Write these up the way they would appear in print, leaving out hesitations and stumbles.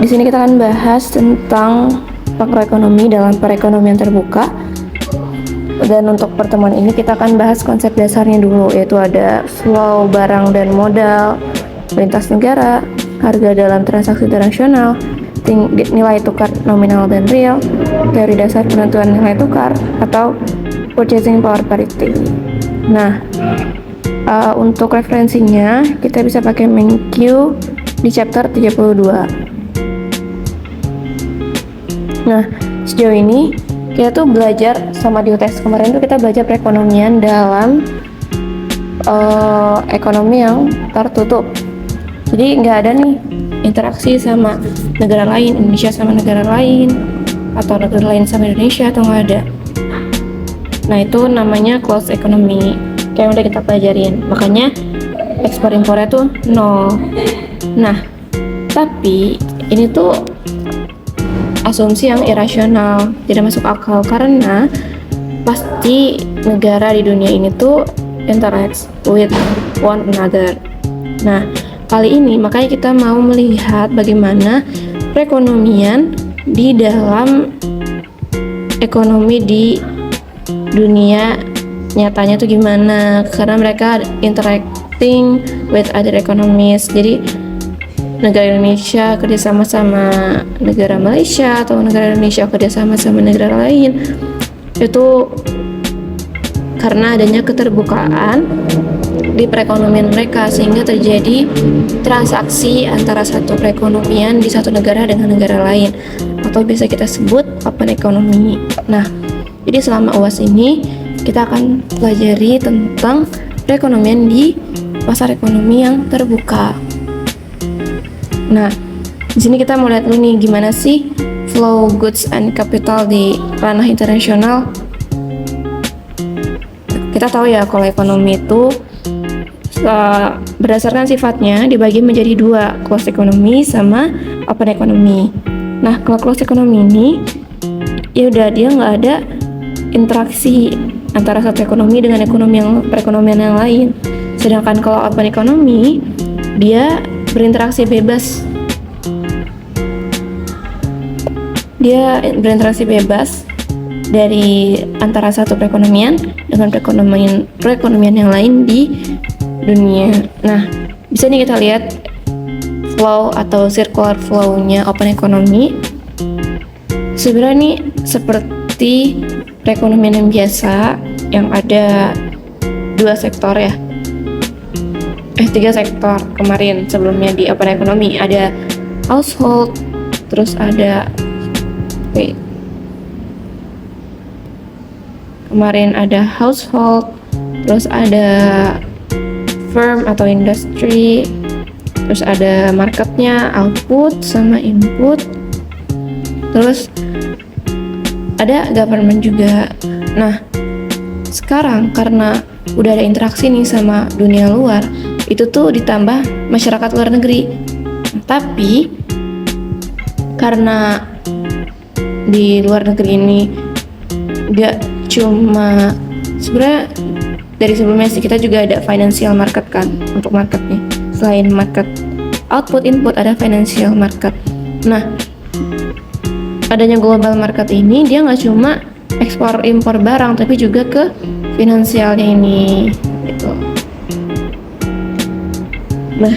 di sini kita akan bahas tentang makroekonomi dalam perekonomian terbuka. Dan untuk pertemuan ini kita akan bahas konsep dasarnya dulu, yaitu ada flow barang dan modal, lintas negara, harga dalam transaksi internasional, nilai tukar nominal dan real, teori dasar penentuan nilai tukar, atau purchasing power parity. Nah, untuk referensinya kita bisa pakai MenQ di chapter 32. Nah, sejauh ini kita tuh belajar sama di UTS kemarin tuh kita belajar perekonomian dalam ekonomi yang tertutup. Jadi nggak ada nih interaksi sama negara lain, Indonesia sama negara lain, atau negara lain sama Indonesia, atau nggak ada. Nah, itu namanya closed economy, kayak yang udah kita pelajarin. Makanya ekspor impornya tuh nol. Nah, tapi ini tuh asumsi yang irasional, tidak masuk akal, karena pasti negara di dunia ini tuh interact with one another. Nah, kali ini makanya kita mau melihat bagaimana perekonomian di dalam ekonomi di dunia nyatanya tuh gimana, karena mereka interacting with other economies. Jadi negara Indonesia kerjasama sama negara Malaysia, atau negara Indonesia kerjasama sama negara lain, itu karena adanya keterbukaan di perekonomian mereka, sehingga terjadi transaksi antara satu perekonomian di satu negara dengan negara lain, atau bisa kita sebut open economy. Nah, jadi selama UAS ini kita akan pelajari tentang perekonomian di pasar ekonomi yang terbuka. Nah, di sini kita mau lihat dulu nih gimana sih flow goods and capital di ranah internasional. Kita tahu ya kalau ekonomi itu berdasarkan sifatnya dibagi menjadi dua, closed economy sama open economy. Nah, kalau closed economy ini ya udah dia nggak ada interaksi antara satu ekonomi dengan perekonomian yang lain. Sedangkan kalau open economy dia berinteraksi bebas. Dia berinteraksi bebas dari antara satu perekonomian dengan perekonomian yang lain di dunia. Nah, bisa nih kita lihat flow atau circular flow-nya open economy. Sebenarnya nih seperti perekonomian yang biasa yang ada dua sektor ya. Tiga sektor kemarin sebelumnya di open economy. Ada household, terus ada kemarin ada household, terus ada firm atau industry, terus ada marketnya, output sama input, terus ada government juga. Nah, sekarang karena udah ada interaksi nih sama dunia luar, itu tuh ditambah masyarakat luar negeri. Tapi karena di luar negeri ini gak cuma, sebenarnya dari sebelumnya sih kita juga ada financial market kan untuk marketnya. Selain market output input ada financial market. Nah, adanya global market ini dia nggak cuma ekspor impor barang tapi juga ke finansialnya ini gitu. Nah,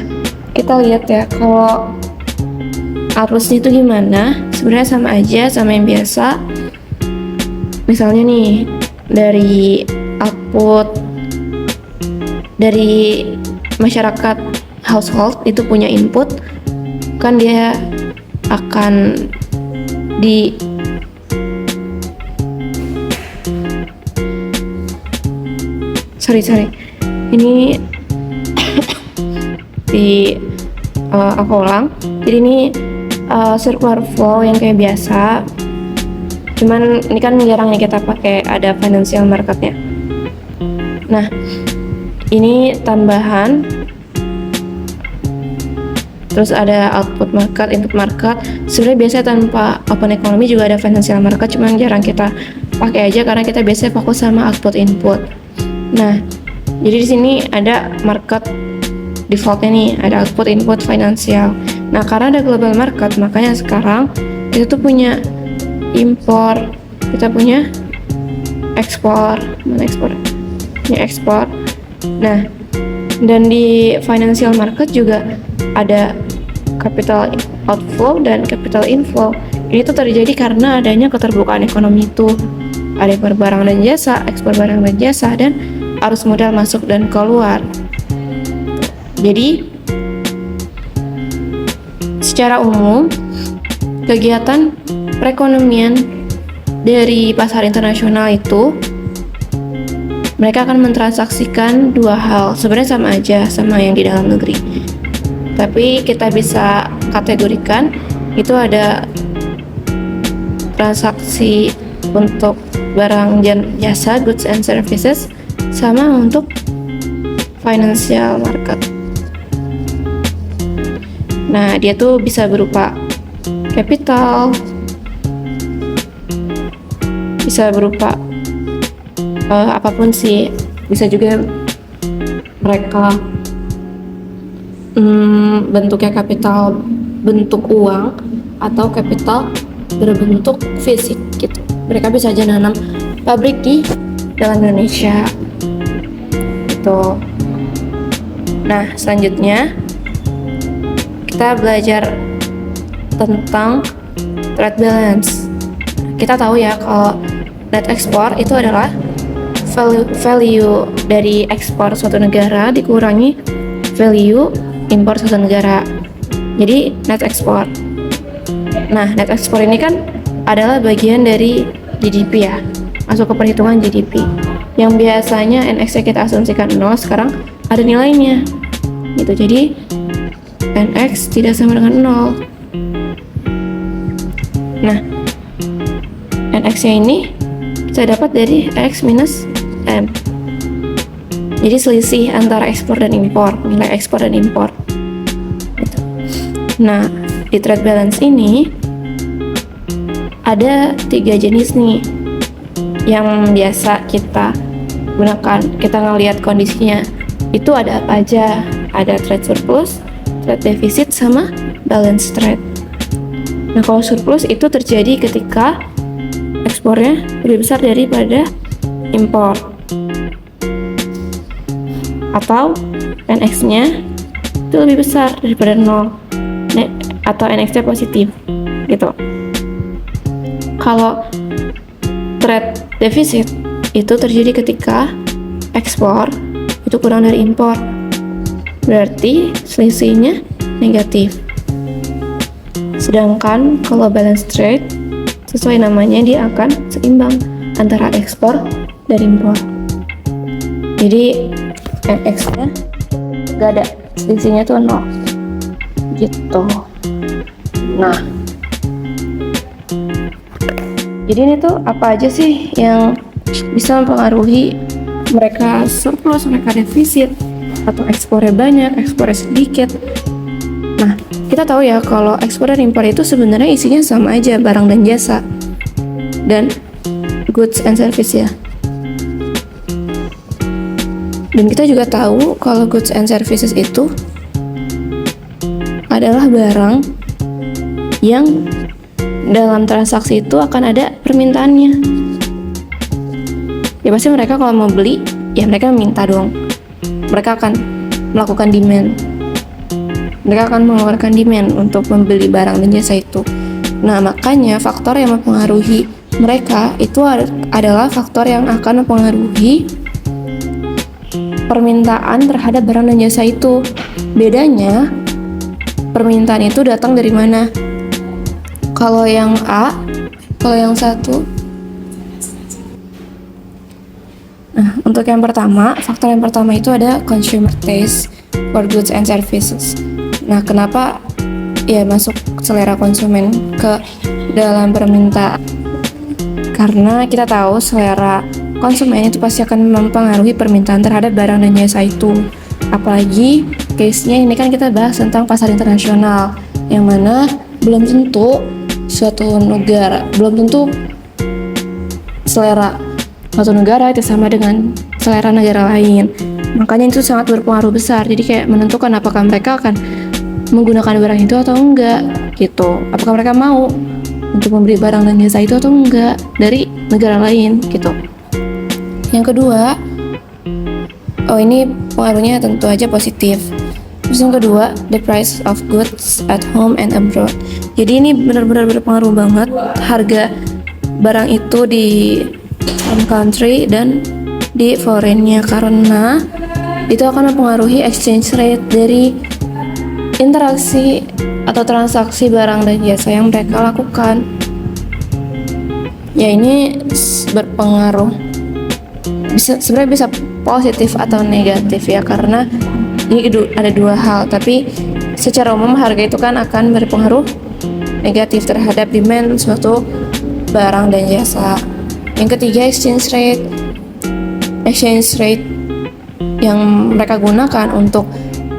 kita lihat ya kalau arusnya itu gimana. Sebenarnya sama aja sama yang biasa. Misalnya nih dari output dari masyarakat household itu punya input, kan dia akan ini aku ulang. Jadi ini circular flow yang kayak biasa, cuman ini kan jarang nih kita pakai ada financial marketnya. Nah, ini tambahan, terus ada output market, input market. Sebenarnya biasanya tanpa open economy juga ada financial market, cuman jarang kita pakai aja karena kita biasanya fokus sama output input. Nah, jadi di sini ada market defaultnya nih, ada output input financial. Nah, karena ada global market, makanya sekarang kita tuh punya impor, kita punya ekspor, punya ekspor. Nah, dan di financial market juga ada capital outflow dan capital inflow. Ini tuh terjadi karena adanya keterbukaan ekonomi itu. Ada ekspor barang dan jasa, ekspor barang dan jasa, dan arus modal masuk dan keluar. Jadi, secara umum, kegiatan perekonomian dari pasar internasional itu mereka akan mentransaksikan dua hal, sebenarnya sama aja sama yang di dalam negeri, tapi kita bisa kategorikan itu ada transaksi untuk barang dan jasa, goods and services, sama untuk financial market. Nah, dia tuh bisa berupa capital, bisa berupa apapun sih, bisa juga mereka bentuknya kapital bentuk uang atau kapital berbentuk fisik gitu. Mereka bisa aja nanam pabrik di dalam Indonesia gitu. Nah, selanjutnya kita belajar tentang trade balance. Kita tahu ya kalau net export itu adalah value dari ekspor suatu negara dikurangi value impor suatu negara. Jadi net export. Nah, net export ini kan adalah bagian dari GDP ya, masuk ke perhitungan GDP. Yang biasanya NX-nya kita asumsikan 0, sekarang ada nilainya gitu. Jadi NX tidak sama dengan 0. Nah, NX-nya ini kita dapat dari X minus M. Jadi selisih antara ekspor dan impor, nilai ekspor dan impor gitu. Nah, di trade balance ini ada 3 jenis nih yang biasa kita gunakan. Kita ngelihat kondisinya itu ada apa aja. Ada trade surplus, trade deficit, sama balance trade. Nah, kalau surplus itu terjadi ketika ekspornya lebih besar daripada impor, atau NX-nya itu lebih besar daripada 0, atau NX-nya positif gitu. Kalau trade deficit itu terjadi ketika ekspor itu kurang dari impor, berarti selisihnya negatif. Sedangkan kalau balance trade, sesuai namanya, dia akan seimbang antara ekspor dan impor. Jadi NX-nya gak ada, selisihnya tuh 0 gitu. Nah, jadi ini tuh apa aja sih yang bisa mempengaruhi mereka surplus, mereka defisit, atau ekspornya banyak, ekspornya sedikit. Nah, kita tahu ya kalau ekspor dan impor itu sebenarnya isinya sama aja, barang dan jasa dan goods and service ya. Dan kita juga tahu kalau goods and services itu adalah barang yang dalam transaksi itu akan ada permintaannya. Ya pasti mereka kalau mau beli, ya mereka minta dong. Mereka akan melakukan demand. Mereka akan mengeluarkan demand untuk membeli barang dan jasa itu. Nah, makanya faktor yang mempengaruhi mereka itu adalah faktor yang akan mempengaruhi permintaan terhadap barang dan jasa itu. Bedanya, permintaan itu datang dari mana? Kalau yang A, kalau yang satu. Nah, untuk yang pertama, faktor yang pertama itu ada consumer taste for goods and services. Nah, kenapa ya masuk selera konsumen ke dalam permintaan? Karena kita tahu selera konsumen itu pasti akan mempengaruhi permintaan terhadap barang dan jasa itu. Apalagi case-nya ini kan kita bahas tentang pasar internasional, yang mana belum tentu suatu negara, belum tentu selera suatu negara itu sama dengan selera negara lain. Makanya itu sangat berpengaruh besar. Jadi kayak menentukan apakah mereka akan menggunakan barang itu atau enggak gitu. Apakah mereka mau untuk membeli barang dan jasa itu atau enggak dari negara lain gitu. Yang kedua, ini pengaruhnya tentu aja positif. Terus yang kedua, the price of goods at home and abroad. Jadi ini benar-benar berpengaruh banget harga barang itu di home country dan di foreign-nya, karena itu akan mempengaruhi exchange rate dari interaksi atau transaksi barang dan jasa yang mereka lakukan. Ya, ini berpengaruh, sebenarnya bisa positif atau negatif ya, karena ini ada dua hal, tapi secara umum harga itu kan akan berpengaruh negatif terhadap demand suatu barang dan jasa. Yang ketiga, exchange rate yang mereka gunakan untuk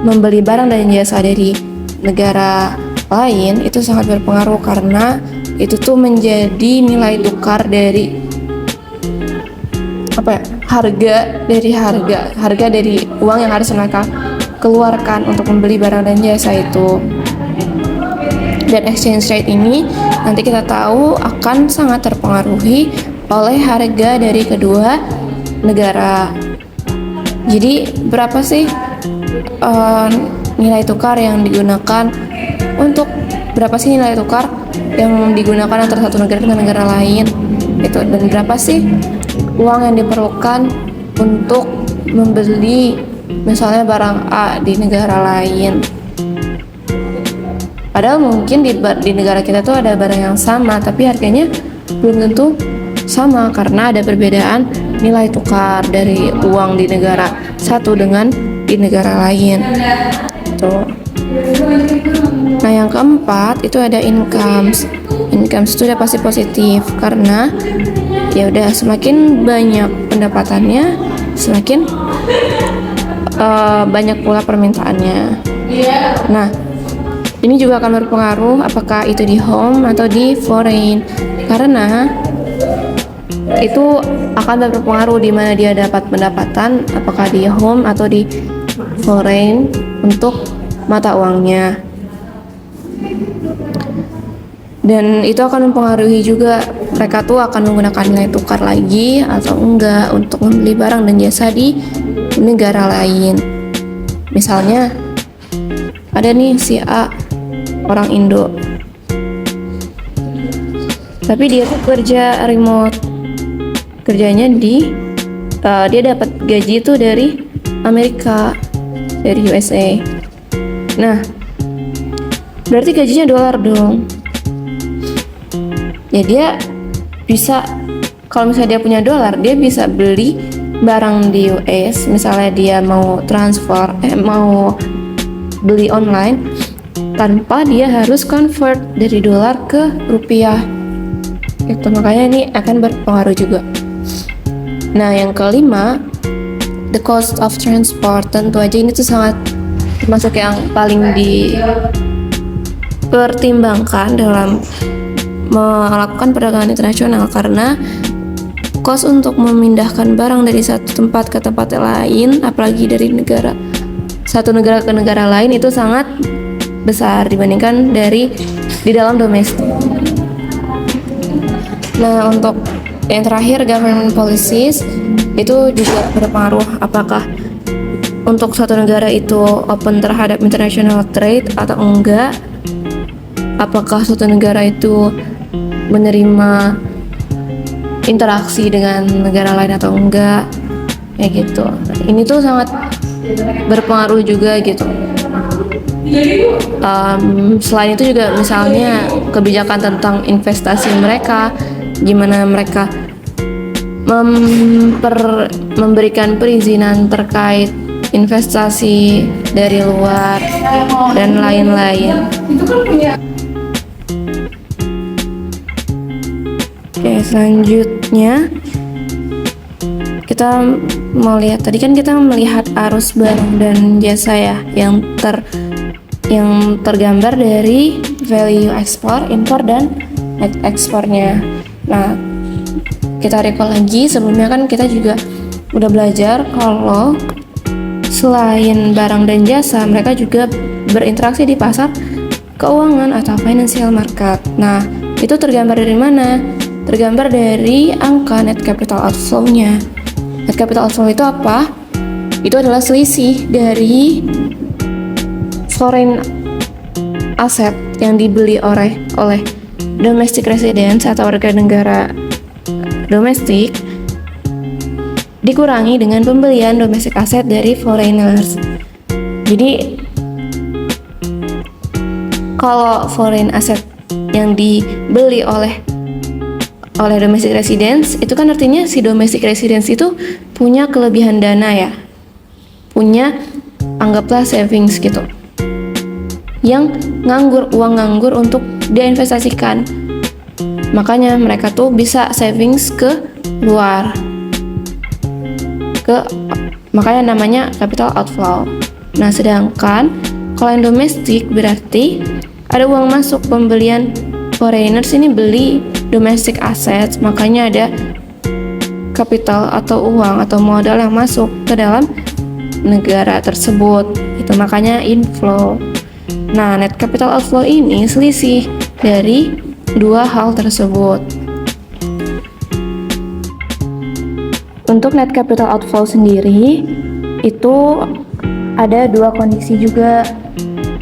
membeli barang dan jasa dari negara lain itu sangat berpengaruh, karena itu tuh menjadi nilai tukar dari harga dari uang yang harus mereka keluarkan untuk membeli barang dan jasa itu. Dan exchange rate ini nanti kita tahu akan sangat terpengaruhi oleh harga dari kedua negara. Jadi berapa sih nilai tukar yang digunakan antara satu negara dengan negara lain itu, dan berapa sih uang yang diperlukan untuk membeli misalnya barang A di negara lain. Padahal mungkin di negara kita tuh ada barang yang sama, tapi harganya belum tentu sama karena ada perbedaan nilai tukar dari uang di negara satu dengan di negara lain. Tuh. Nah, yang keempat itu ada incomes. Incomes itu udah pasti positif, karena ya udah semakin banyak pendapatannya, semakin banyak pula permintaannya. Nah, ini juga akan berpengaruh apakah itu di home atau di foreign, karena itu akan berpengaruh di mana dia dapat pendapatan, apakah di home atau di foreign untuk mata uangnya. Dan itu akan mempengaruhi juga mereka tuh akan menggunakan nilai tukar lagi atau enggak untuk membeli barang dan jasa di negara lain. Misalnya ada nih si A, orang Indo, tapi dia tuh kerja remote, kerjanya dia dapat gaji itu dari Amerika, dari USA. Nah, berarti gajinya dolar dong. Ya dia bisa, kalau misalnya dia punya dolar, dia bisa beli barang di US, misalnya dia mau mau beli online tanpa dia harus convert dari dolar ke rupiah. Itu makanya ini akan berpengaruh juga. Nah, yang kelima, the cost of transport. Tentu aja ini tuh sangat termasuk yang paling dipertimbangkan dalam melakukan perdagangan internasional, karena kos untuk memindahkan barang dari satu tempat ke tempat lain, apalagi dari satu negara ke negara lain, itu sangat besar dibandingkan di dalam domestik. Nah, untuk yang terakhir, government policies itu juga berpengaruh apakah untuk suatu negara itu open terhadap international trade atau enggak, apakah suatu negara itu menerima interaksi dengan negara lain atau enggak, kayak gitu. Ini tuh sangat berpengaruh juga gitu. Selain itu juga misalnya kebijakan tentang investasi mereka, gimana mereka memberikan perizinan terkait investasi dari luar dan lain-lain. Oke, selanjutnya kita mau lihat, tadi kan kita melihat arus barang dan jasa ya, yang tergambar dari value ekspor, impor, dan net ekspornya. Nah, kita recall lagi, sebelumnya kan kita juga udah belajar kalau selain barang dan jasa, mereka juga berinteraksi di pasar keuangan atau financial market. Nah, itu tergambar dari mana? Tergambar dari angka net capital outflow-nya. Net capital outflow itu apa? Itu adalah selisih dari foreign asset yang dibeli oleh domestic residents atau warga negara domestik dikurangi dengan pembelian domestic asset dari foreigners. Jadi kalau foreign asset yang dibeli oleh domestic residents, itu kan artinya si domestic residents itu punya kelebihan dana ya, punya anggaplah savings gitu, yang uang nganggur untuk diinvestasikan. Makanya mereka tuh bisa savings ke luar, makanya namanya capital outflow. Nah, sedangkan kalau yang domestik berarti ada uang masuk pembelian foreigners ini beli domestic assets, makanya ada capital atau uang atau modal yang masuk ke dalam negara tersebut. Itu makanya inflow. Nah, net capital outflow ini selisih dari dua hal tersebut. Untuk net capital outflow sendiri itu ada dua kondisi juga.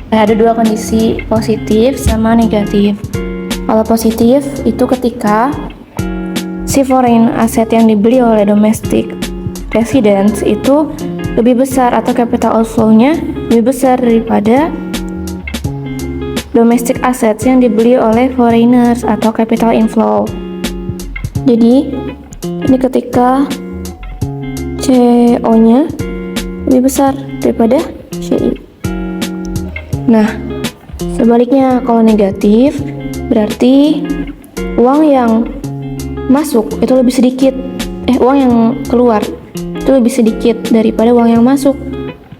Ada dua kondisi, positif sama negatif. Kalau positif itu ketika si foreign asset yang dibeli oleh domestic residents itu lebih besar atau capital outflow-nya lebih besar daripada domestic assets yang dibeli oleh foreigners atau capital inflow. Jadi ini ketika CO-nya lebih besar daripada CI. Nah, sebaliknya kalau negatif berarti uang yang masuk itu lebih sedikit, uang yang keluar itu lebih sedikit daripada uang yang masuk.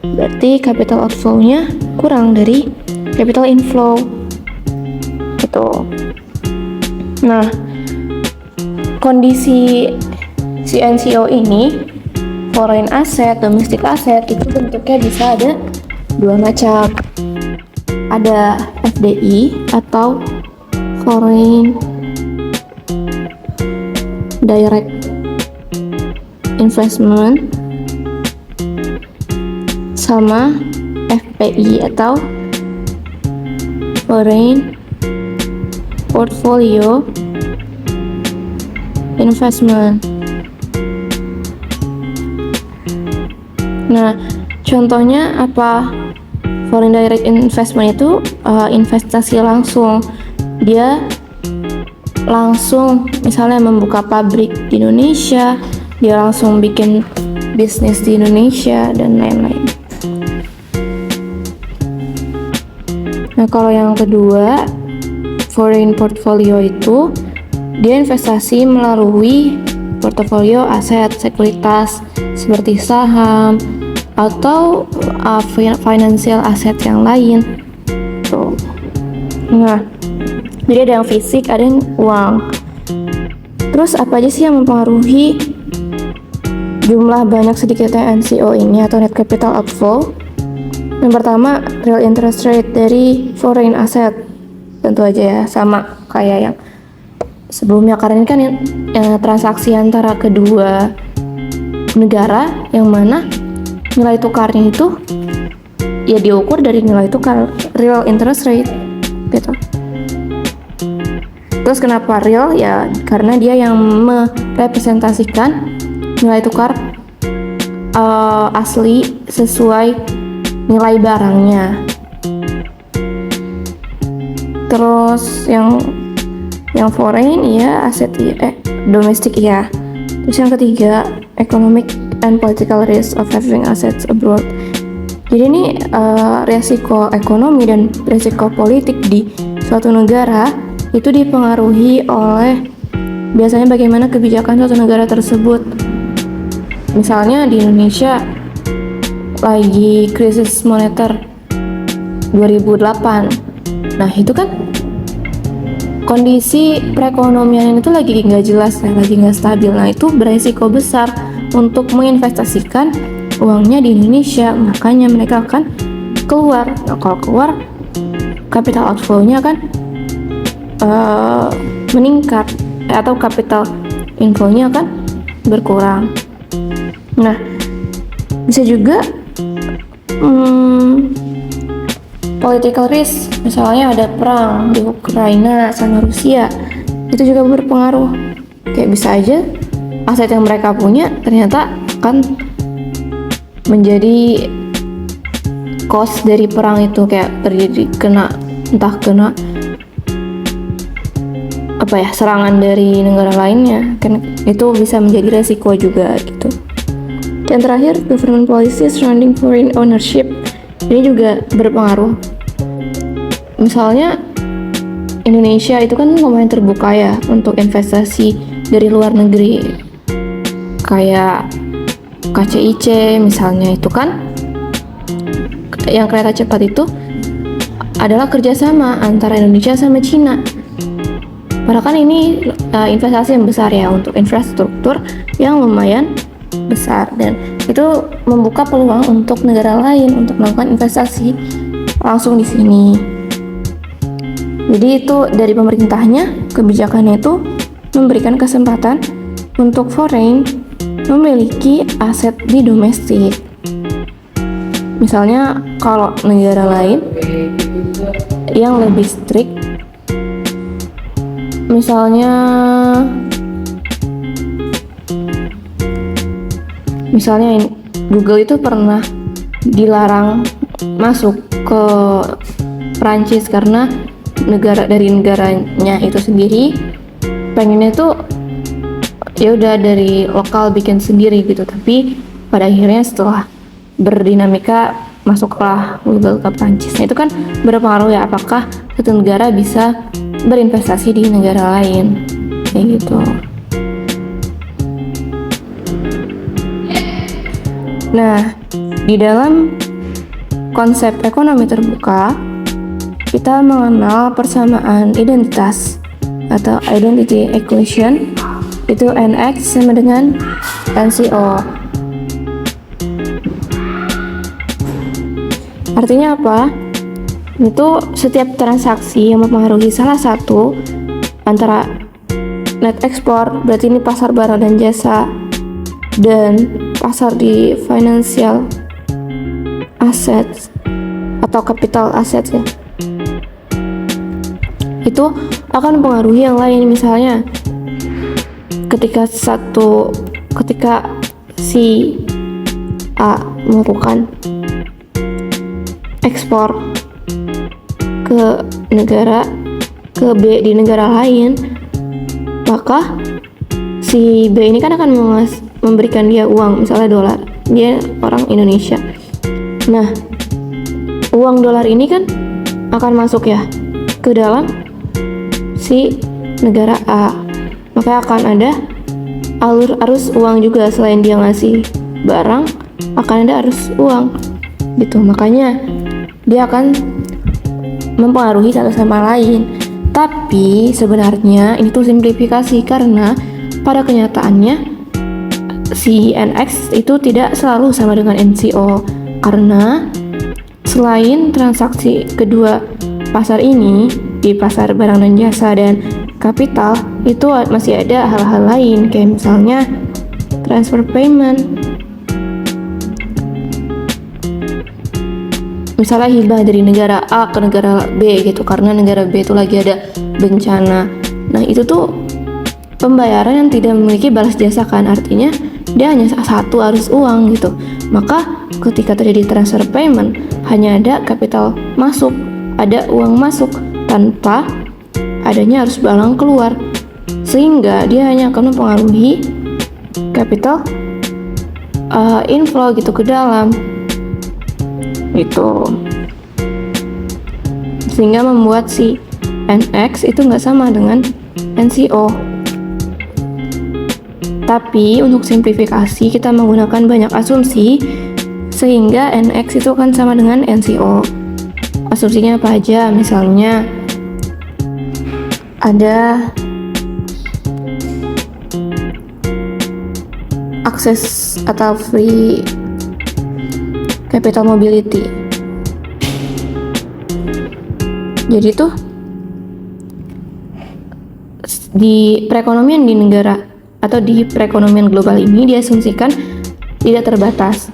Berarti capital outflow-nya kurang dari capital inflow. Gitu. Nah, kondisi CNCO ini, foreign asset, domestic asset, itu bentuknya bisa ada dua macam. Ada FDI atau foreign direct investment, sama FPI atau foreign portfolio investment. Nah, contohnya apa? Foreign direct investment itu investasi langsung. Dia langsung misalnya membuka pabrik di Indonesia, dia langsung bikin bisnis di Indonesia dan lain-lain. Nah, kalau yang kedua, foreign portfolio itu dia investasi melalui portofolio aset sekuritas seperti saham atau financial asset yang lain tuh. Nah, jadi ada yang fisik, ada yang uang. Terus apa aja sih yang mempengaruhi jumlah banyak sedikitnya NCO ini atau net capital outflow? Yang pertama, real interest rate dari foreign asset. Tentu aja ya, sama kayak yang sebelumnya, karena ini kan transaksi antara kedua negara yang mana nilai tukarnya itu ya diukur dari nilai tukar, real interest rate gitu. Terus kenapa real? Ya karena dia yang merepresentasikan nilai tukar asli sesuai nilai barangnya. Terus yang foreign ya aset domestik ya. Terus yang ketiga, economic and political risk of having assets abroad. Jadi ini resiko ekonomi dan resiko politik di suatu negara itu dipengaruhi oleh biasanya bagaimana kebijakan suatu negara tersebut. Misalnya di Indonesia lagi krisis moneter 2008. Nah, itu kan kondisi perekonomian itu lagi nggak jelas ya, lagi nggak stabil. Nah, itu beresiko besar untuk menginvestasikan uangnya di Indonesia. Makanya mereka akan keluar. Nah, kalau keluar, capital outflow-nya kan meningkat, atau capital inflow-nya kan berkurang. Nah, bisa juga political risk, misalnya ada perang di Ukraina sama Rusia, itu juga berpengaruh. Kayak bisa aja aset yang mereka punya ternyata akan menjadi cost dari perang itu, kayak terjadi entah kena serangan dari negara lainnya, kan itu bisa menjadi resiko juga gitu. Dan terakhir, government policy surrounding foreign ownership, ini juga berpengaruh. Misalnya Indonesia itu kan lumayan terbuka ya untuk investasi dari luar negeri, kayak KCIC misalnya, itu kan yang kereta cepat itu adalah kerjasama antara Indonesia sama Cina. Padahal kan ini investasi yang besar ya untuk infrastruktur yang lumayan besar, dan itu membuka peluang untuk negara lain untuk melakukan investasi langsung di sini. Jadi itu dari pemerintahnya, kebijakannya itu memberikan kesempatan untuk foreign memiliki aset di domestik. Misalnya kalau negara lain yang lebih strict, misalnya Google itu pernah dilarang masuk ke Prancis karena negaranya itu sendiri pengennya tuh ya udah dari lokal bikin sendiri gitu, tapi pada akhirnya setelah berdinamika masuklah Google ke Prancis. Nah, itu kan berpengaruh ya, apakah satu negara bisa berinvestasi di negara lain kayak gitu. Nah, di dalam konsep ekonomi terbuka, kita mengenal persamaan identitas atau identity equation, itu NX sama dengan NCO. Artinya apa? Itu setiap transaksi yang mempengaruhi salah satu antara net export, berarti ini pasar barang dan jasa, dan pasar di financial assets atau capital assets ya, itu akan mempengaruhi yang lain. Misalnya ketika si A melakukan ekspor ke B di negara lain, maka si B ini kan akan memberikan dia uang, misalnya dolar, dia orang Indonesia. Nah, uang dolar ini kan akan masuk ya ke dalam si negara A, maka akan ada arus uang juga. Selain dia ngasih barang, akan ada arus uang gitu. Makanya dia akan mempengaruhi satu sama lain. Tapi sebenarnya ini tuh simplifikasi, karena pada kenyataannya si NX itu tidak selalu sama dengan NCO, karena selain transaksi kedua pasar ini, di pasar barang dan jasa dan kapital, itu masih ada hal-hal lain, kayak misalnya transfer payment, misalnya hibah dari negara A ke negara B gitu, karena negara B itu lagi ada bencana. Nah, itu tuh pembayaran yang tidak memiliki balas jasa kan, artinya dia hanya satu arus uang gitu. Maka ketika terjadi transfer payment, hanya ada kapital masuk, ada uang masuk tanpa adanya arus barang keluar, sehingga dia hanya akan mempengaruhi capital inflow gitu ke dalam gitu, sehingga membuat si NX itu nggak sama dengan NCO. Tapi untuk simplifikasi kita menggunakan banyak asumsi sehingga NX itu akan sama dengan NCO. Asumsinya apa aja? Misalnya ada akses atau free capital mobility. Jadi tuh di perekonomian di negara atau di perekonomian global ini diasumsikan tidak terbatas.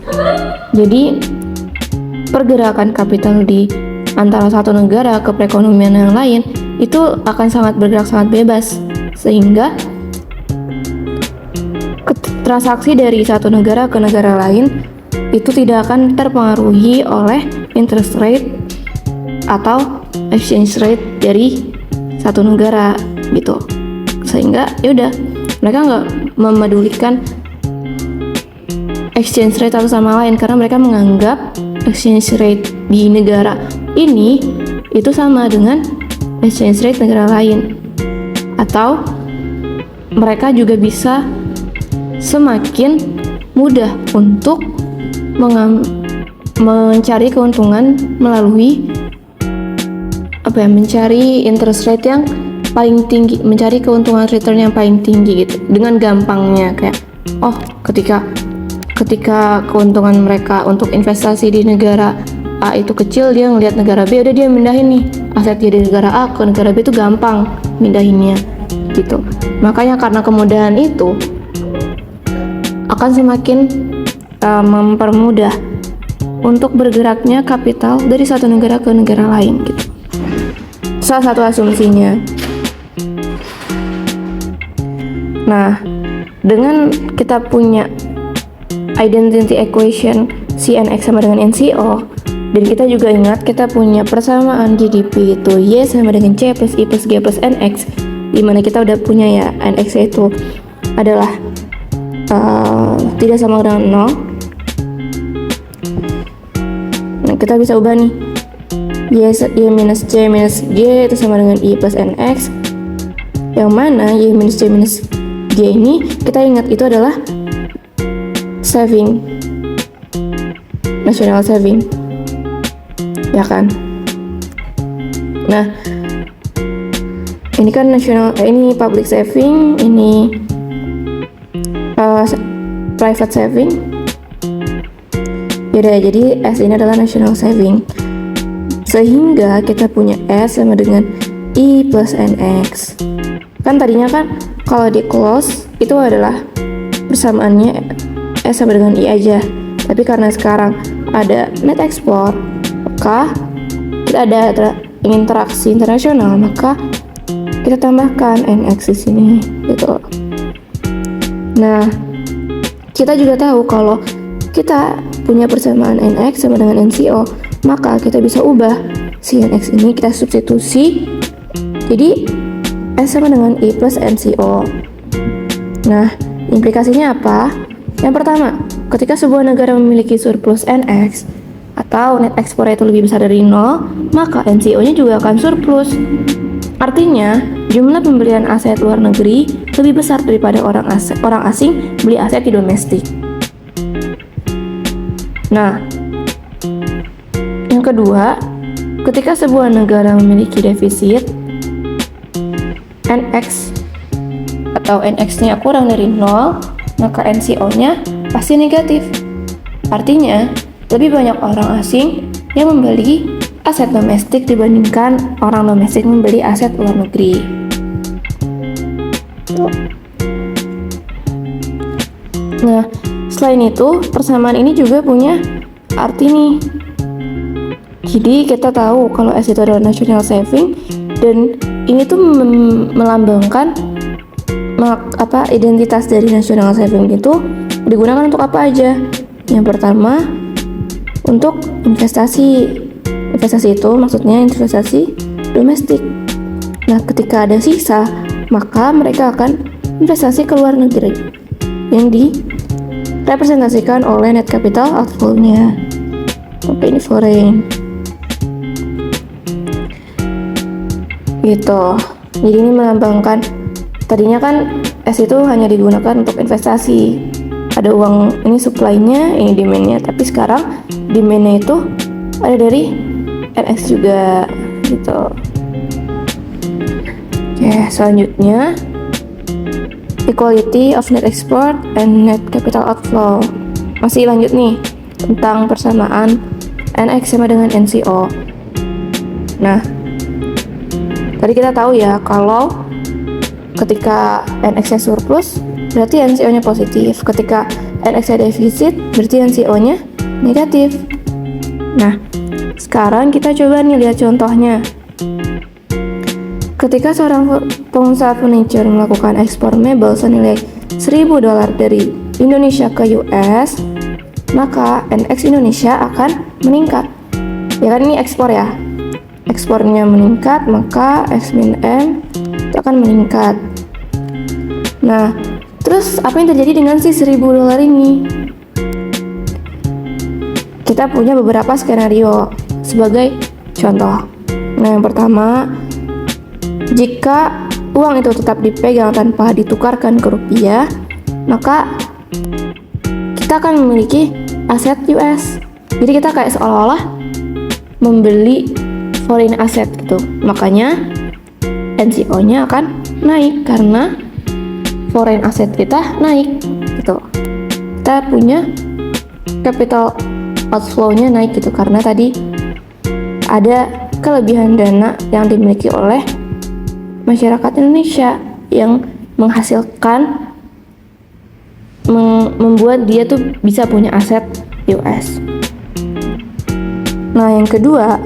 Jadi pergerakan kapital di antara satu negara ke perekonomian yang lain itu akan sangat bergerak sangat bebas, sehingga transaksi dari satu negara ke negara lain itu tidak akan terpengaruhi oleh interest rate atau exchange rate dari satu negara gitu. Sehingga yaudah, mereka nggak memedulikan exchange rate satu sama lain karena mereka menganggap exchange rate di negara ini itu sama dengan exchange rate negara lain, atau mereka juga bisa semakin mudah untuk mencari keuntungan melalui mencari interest rate yang paling tinggi, mencari keuntungan return yang paling tinggi gitu dengan gampangnya. Kayak ketika keuntungan mereka untuk investasi di negara A itu kecil, dia ngelihat negara B, udah dia mindahin nih aset dia dari negara A ke negara B itu gampang mindahinnya gitu. Makanya karena kemudahan itu akan semakin mempermudah untuk bergeraknya kapital dari satu negara ke negara lain gitu. Salah satu asumsinya. Nah, dengan kita punya identity equation CNX sama dengan NCO, dan kita juga ingat kita punya persamaan GDP itu Y sama dengan C plus I plus G plus NX, dimana kita udah punya ya NX itu adalah tidak sama dengan 0. Nah, kita bisa ubah nih Y minus C minus G itu sama dengan I plus NX, yang mana Y minus C minus G ini kita ingat itu adalah saving, national saving, ya kan? Nah, ini kan ini public saving, ini private saving. Yaudah, jadi S ini adalah national saving, sehingga kita punya S sama dengan I plus NX. Kan tadinya kan kalau di close itu adalah persamaannya S sama dengan I aja, tapi karena sekarang ada net export, maka kita ada interaksi internasional, maka kita tambahkan NX di sini gitu. Nah, kita juga tahu kalau kita punya persamaan NX sama dengan NCO, maka kita bisa ubah si NX ini, kita substitusi jadi S sama dengan I plus NCO. Nah, implikasinya apa? Yang pertama, ketika sebuah negara memiliki surplus NX atau net ekspor itu lebih besar dari 0, maka NCO-nya juga akan surplus. Artinya, jumlah pembelian aset luar negeri lebih besar daripada orang asing beli aset di domestik. Nah, yang kedua, ketika sebuah negara memiliki defisit NX atau NX-nya kurang dari 0, maka NCO-nya pasti negatif. Artinya, lebih banyak orang asing yang membeli aset domestik dibandingkan orang domestik membeli aset luar negeri. Nah, selain itu, persamaan ini juga punya arti nih. Jadi kita tahu kalau S itu adalah national saving, dan ini tuh melambangkan identitas dari national saving itu digunakan untuk apa aja. Yang pertama, untuk investasi itu maksudnya investasi domestik. Nah, ketika ada sisa, maka mereka akan investasi ke luar negeri yang direpresentasikan oleh net capital outflow-nya. Oke, ini foreign gitu. Jadi ini melambangkan, tadinya kan S itu hanya digunakan untuk investasi, ada uang, ini supply-nya, ini demand-nya, tapi sekarang demand-nya itu ada dari NX juga gitu. Oke, selanjutnya equality of net export and net capital outflow. Masih lanjut nih tentang persamaan NX sama dengan NCO. Nah, Tadi kita tahu ya kalau ketika NX-nya surplus berarti NCO-nya positif, ketika NX-nya defisit berarti NCO-nya negatif. Nah, sekarang kita coba nih lihat contohnya. Ketika seorang pengusaha furniture melakukan ekspor mebel senilai $1.000 dari Indonesia ke US, maka NX Indonesia akan meningkat. Ya kan, ini ekspor ya. Ekspornya meningkat, maka X-M itu akan meningkat. Nah, terus apa yang terjadi dengan si $1.000 ini? Kita punya beberapa skenario sebagai contoh. Nah, yang pertama, jika uang itu tetap dipegang tanpa ditukarkan ke rupiah, maka kita akan memiliki aset US. Jadi kita kayak seolah-olah membeli foreign asset gitu. Makanya NCO-nya akan naik karena foreign asset kita naik gitu. Kita punya capital outflow-nya naik gitu karena tadi ada kelebihan dana yang dimiliki oleh masyarakat Indonesia yang menghasilkan membuat dia tuh bisa punya aset US. Nah, yang kedua,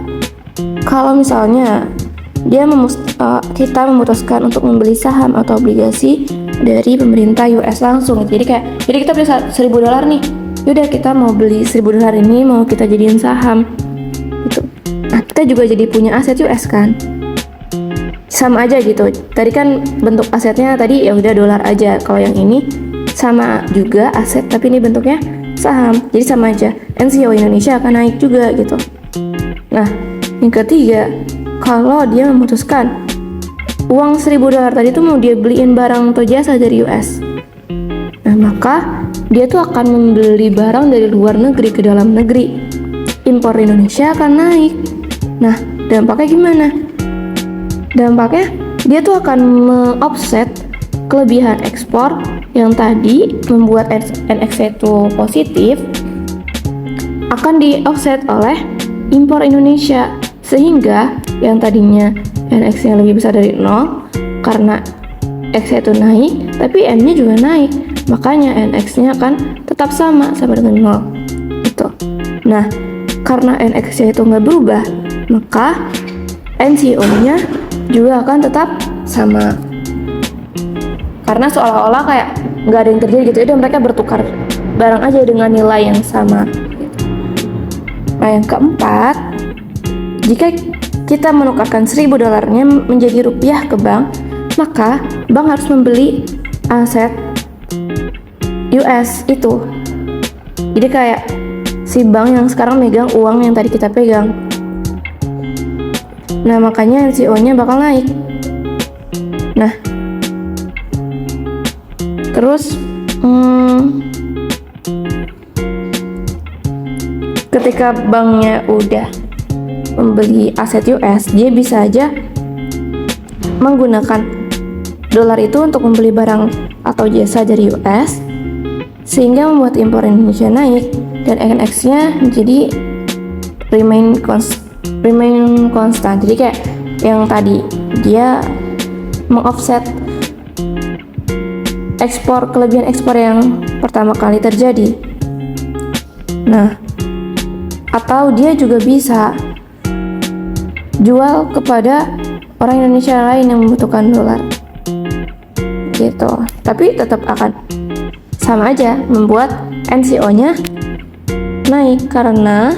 kalau misalnya kita memutuskan untuk membeli saham atau obligasi dari pemerintah US langsung, jadi kita beli $1.000 nih, yaudah kita mau beli $1.000 ini mau kita jadiin saham gitu. Nah, kita juga jadi punya aset US kan, sama aja gitu. Tadi kan bentuk asetnya tadi ya udah dolar aja, kalau yang ini sama juga aset tapi ini bentuknya saham, jadi sama aja. NCO Indonesia akan naik juga gitu. Nah, yang ketiga, kalau dia memutuskan uang $1.000 tadi tuh mau dia beliin barang atau jasa dari US, nah maka dia tuh akan membeli barang dari luar negeri ke dalam negeri. Impor Indonesia akan naik. Nah, dampaknya gimana? Dampaknya dia tuh akan me-offset kelebihan ekspor yang tadi membuat NX itu positif, akan di-offset oleh impor Indonesia, sehingga yang tadinya NX-nya lebih besar dari 0 karena X itu naik, tapi M-nya juga naik, makanya NX-nya akan tetap sama dengan 0 gitu. Nah, karena NX-nya itu nggak berubah, maka NCO-nya juga akan tetap sama. Karena seolah-olah kayak nggak ada yang terjadi gitu, udah mereka bertukar barang aja dengan nilai yang sama. Nah, yang keempat, jika kita menukarkan $1.000-nya menjadi rupiah ke bank, maka bank harus membeli aset US itu. Jadi kayak si bank yang sekarang megang uang yang tadi kita pegang. Nah, makanya NCO-nya bakal naik. Nah, terus ketika banknya udah membeli aset US, dia bisa aja menggunakan dolar itu untuk membeli barang atau jasa dari US, sehingga membuat impor Indonesia naik dan NX-nya menjadi remain konstan. Jadi kayak yang tadi dia mengoffset kelebihan ekspor yang pertama kali terjadi. Nah, atau dia juga bisa jual kepada orang Indonesia lain yang membutuhkan dolar gitu, tapi tetap akan sama aja membuat NCO-nya naik. Karena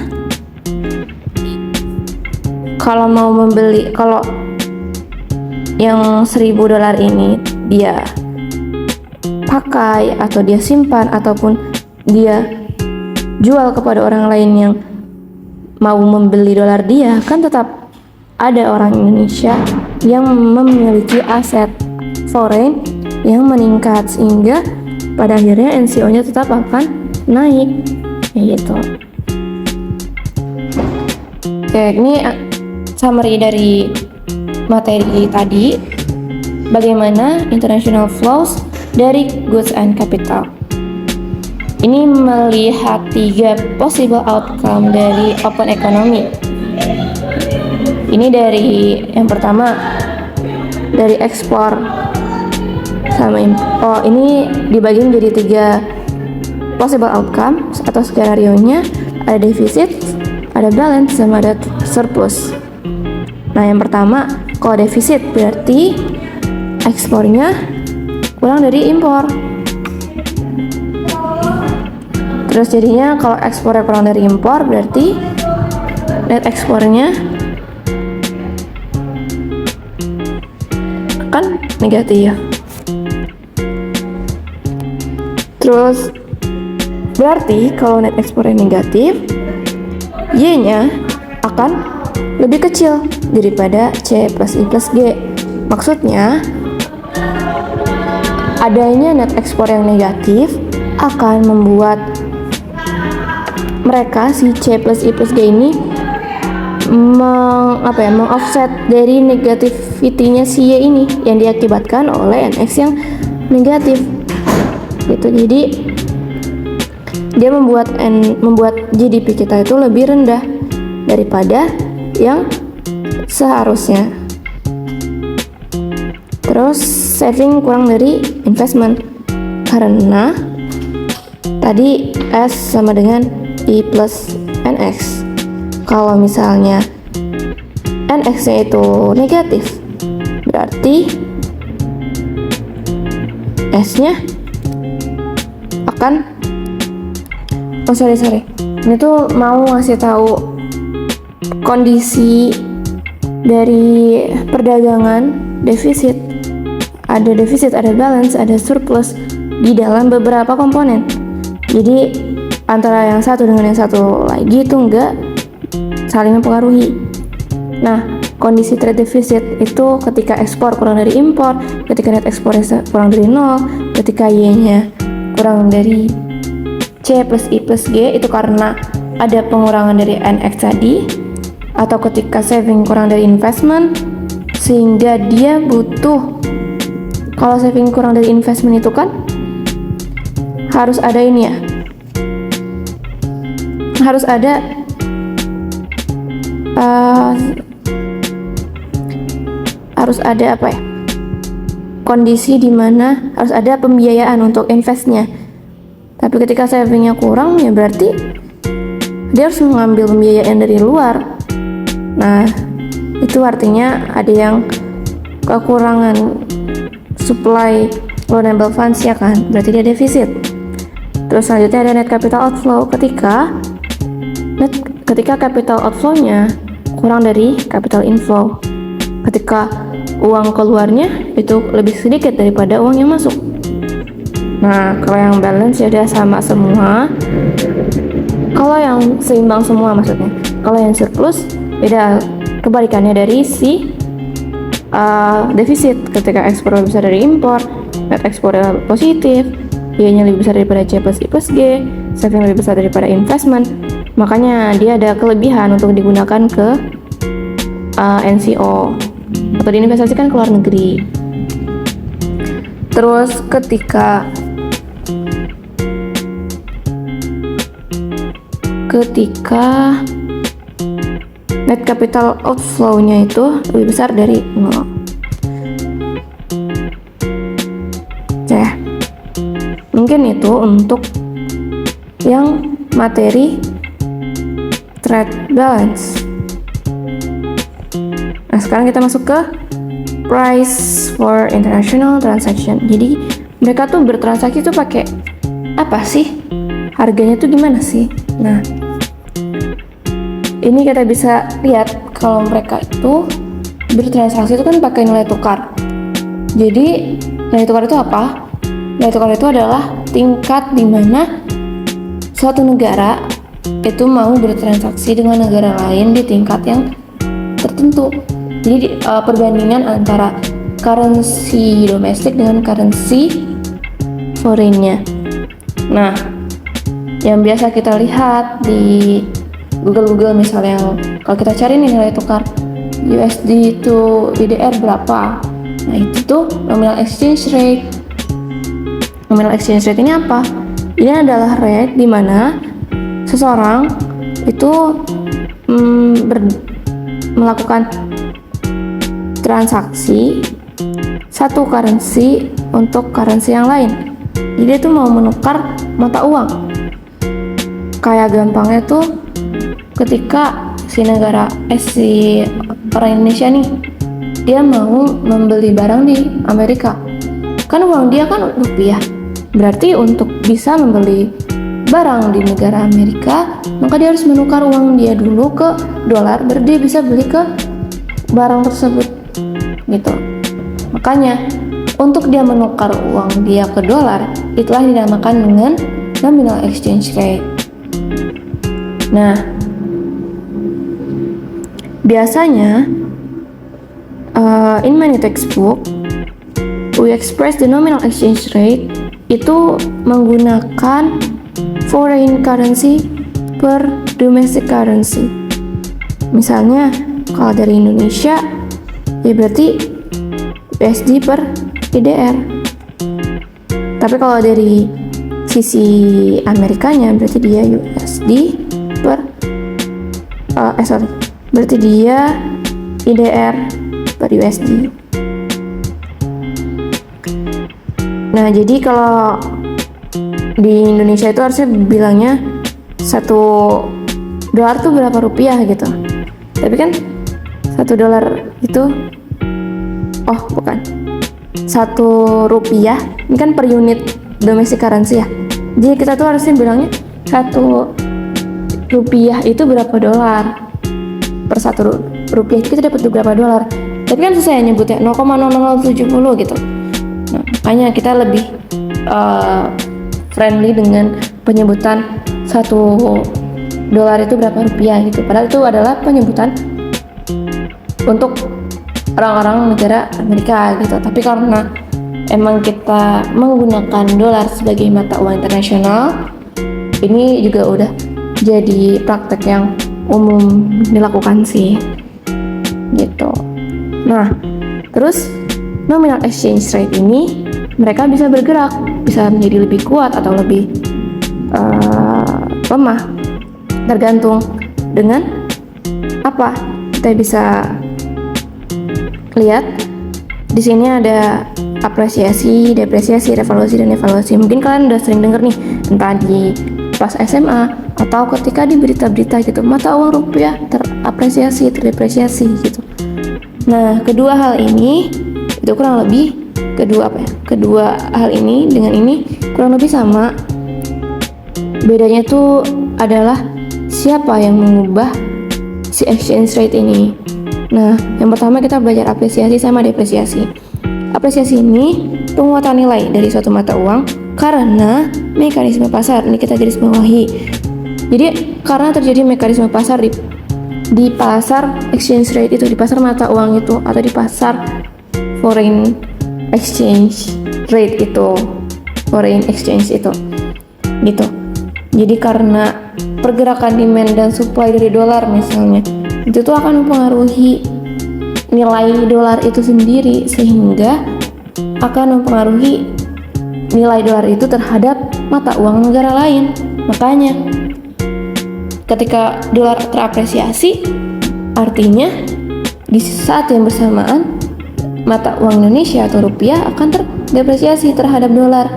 kalau yang $1.000 ini dia pakai atau dia simpan ataupun dia jual kepada orang lain yang mau membeli dolar dia, kan tetap ada orang Indonesia yang memiliki aset foreign yang meningkat, sehingga pada akhirnya NCO-nya tetap akan naik gitu. Oke, ini summary dari materi tadi, bagaimana international flows dari goods and capital. Ini melihat 3 possible outcome dari open economy. Ini dari yang pertama, dari ekspor sama impor. Ini dibagi menjadi 3 possible outcome atau skenario-nya. Ada defisit, ada balance, sama ada surplus. Nah, yang pertama, kalau defisit berarti ekspornya kurang dari impor. Terus jadinya kalau ekspornya kurang dari impor berarti net ekspornya kan negatif. Terus berarti kalau net ekspornya negatif, Y-nya akan lebih kecil daripada C plus I plus G. Maksudnya, adanya net ekspor yang negatif akan membuat mereka si C plus I plus G ini meng-offset dari negativity-nya si Y ini yang diakibatkan oleh NX yang negatif gitu. Jadi dia membuat GDP kita itu lebih rendah daripada yang seharusnya. Terus saving kurang dari investment karena tadi S sama dengan I plus NX. Kalau misalnya NX-nya itu negatif, berarti S-nya akan ini tuh mau ngasih tahu kondisi dari perdagangan defisit. Ada defisit, ada balance, ada surplus di dalam beberapa komponen. Jadi antara yang satu dengan yang satu lagi itu enggak saling mempengaruhi. Nah, kondisi trade deficit itu ketika ekspor kurang dari impor, ketika net ekspornya kurang dari 0, ketika Y-nya kurang dari C plus I plus G itu karena ada pengurangan dari NX tadi, atau ketika saving kurang dari investment sehingga dia butuh, kalau saving kurang dari investment itu kan harus ada ini ya, harus ada apa ya, kondisi dimana harus ada pembiayaan untuk investnya. Tapi ketika savingnya kurang ya berarti dia harus mengambil pembiayaan dari luar. Nah, itu artinya ada yang kekurangan supply loanable funds ya kan, berarti dia defisit. Terus selanjutnya ada net capital outflow ketika capital outflow-nya kurang dari capital inflow. Ketika uang keluarnya itu lebih sedikit daripada uang yang masuk. Nah, kalau yang balance ya udah sama semua. Kalau yang seimbang semua maksudnya. Kalau yang surplus beda kebalikannya dari si defisit. Ketika ekspor lebih besar dari impor, net ekspornya positif, Y-nya lebih besar daripada C plus I plus G, saving lebih besar daripada investment. Makanya dia ada kelebihan untuk digunakan ke NCO atau diinvestasikan ke luar negeri. Terus ketika net capital outflow-nya itu lebih besar dari 0. Ya, mungkin itu untuk yang materi trade balance. Nah, sekarang kita masuk ke price for international transaction. Jadi mereka tuh bertransaksi tuh pakai apa sih? Harganya tuh gimana sih? Nah, ini kita bisa lihat kalau mereka itu bertransaksi itu kan pakai nilai tukar. Jadi nilai tukar itu apa? Nilai tukar itu adalah tingkat di mana suatu negara itu mau bertransaksi dengan negara lain di tingkat yang tertentu. Jadi perbandingan antara currency domestik dengan currency foreign-nya. Nah, yang biasa kita lihat di Google misalnya, kalau kita cari nih nilai tukar USD to IDR berapa, nah itu tuh nominal exchange rate. Nominal exchange rate ini apa? Ini adalah rate di mana seseorang itu melakukan transaksi satu currency untuk currency yang lain. Jadi dia tuh mau menukar mata uang. Kayak gampangnya tuh ketika si orang Indonesia nih, dia mau membeli barang di Amerika, kan uang dia kan rupiah, berarti untuk bisa membeli barang di negara Amerika, maka dia harus menukar uang dia dulu ke dolar, baru dia bisa beli ke barang tersebut gitu. Makanya untuk dia menukar uang dia ke dolar, itulah dinamakan dengan nominal exchange rate. Nah, biasanya in many textbook we express the nominal exchange rate itu menggunakan foreign currency per domestic currency. Misalnya kalau dari Indonesia ya berarti USD per IDR. Tapi kalau dari sisi Amerikanya berarti dia USD per berarti dia IDR per USD. Nah, jadi kalau di Indonesia itu harusnya bilangnya $1 tuh berapa rupiah gitu. Tapi kan $1 itu bukan. Rp1 ini kan per unit domestic currency ya. Jadi kita tuh harusnya bilangnya Rp1 itu berapa dolar. Per Rp1 itu kita dapat berapa dolar. Tapi kan saya nyebutnya 0,0070 gitu. Nah, makanya kita lebih friendly dengan penyebutan $1 itu berapa rupiah gitu. Padahal itu adalah penyebutan untuk orang-orang negara Amerika gitu. Tapi karena emang kita menggunakan dolar sebagai mata uang internasional, ini juga udah jadi praktek yang umum dilakukan sih gitu. Nah, terus nominal exchange rate ini mereka bisa bergerak, bisa menjadi lebih kuat atau lebih lemah, tergantung dengan apa. Kita bisa lihat di sini ada apresiasi, depresiasi, revaluasi, dan evaluasi. Mungkin kalian udah sering denger nih, entah di pas SMA atau ketika di berita-berita gitu, mata uang rupiah terapresiasi, terdepresiasi gitu. Nah, kedua hal ini itu kurang lebih kedua hal ini dengan ini kurang lebih sama. Bedanya tuh adalah siapa yang mengubah si exchange rate ini. Nah, yang pertama kita belajar apresiasi sama depresiasi. Apresiasi ini penguatan nilai dari suatu mata uang karena mekanisme pasar. Ini kita garis bawahi. Jadi karena terjadi mekanisme pasar di pasar exchange rate itu, di pasar mata uang itu, atau di pasar foreign exchange rate itu, foreign exchange itu gitu. Jadi karena pergerakan demand dan supply dari dolar misalnya, itu tuh akan mempengaruhi nilai dolar itu sendiri, sehingga akan mempengaruhi nilai dolar itu terhadap mata uang negara lain. Makanya ketika dolar terapresiasi, artinya di saat yang bersamaan mata uang Indonesia atau rupiah akan terdepresiasi terhadap dolar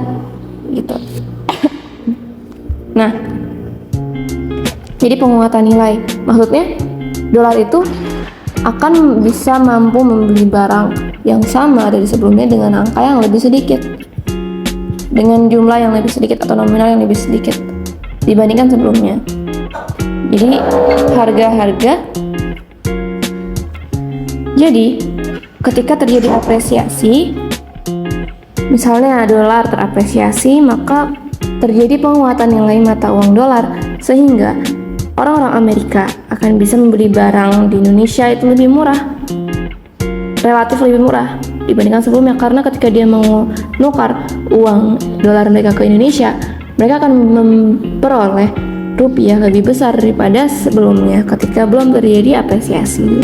gitu. Nah, jadi penguatan nilai, maksudnya dolar itu akan bisa mampu membeli barang yang sama dari sebelumnya dengan angka yang lebih sedikit, dengan jumlah yang lebih sedikit atau nominal yang lebih sedikit dibandingkan sebelumnya. Jadi ketika terjadi apresiasi, misalnya dolar terapresiasi, maka terjadi penguatan nilai mata uang dolar, sehingga orang-orang Amerika akan bisa membeli barang di Indonesia itu lebih murah, relatif lebih murah dibandingkan sebelumnya. Karena ketika dia menukar uang dolar mereka ke Indonesia, mereka akan memperoleh rupiah lebih besar daripada sebelumnya ketika belum terjadi apresiasi.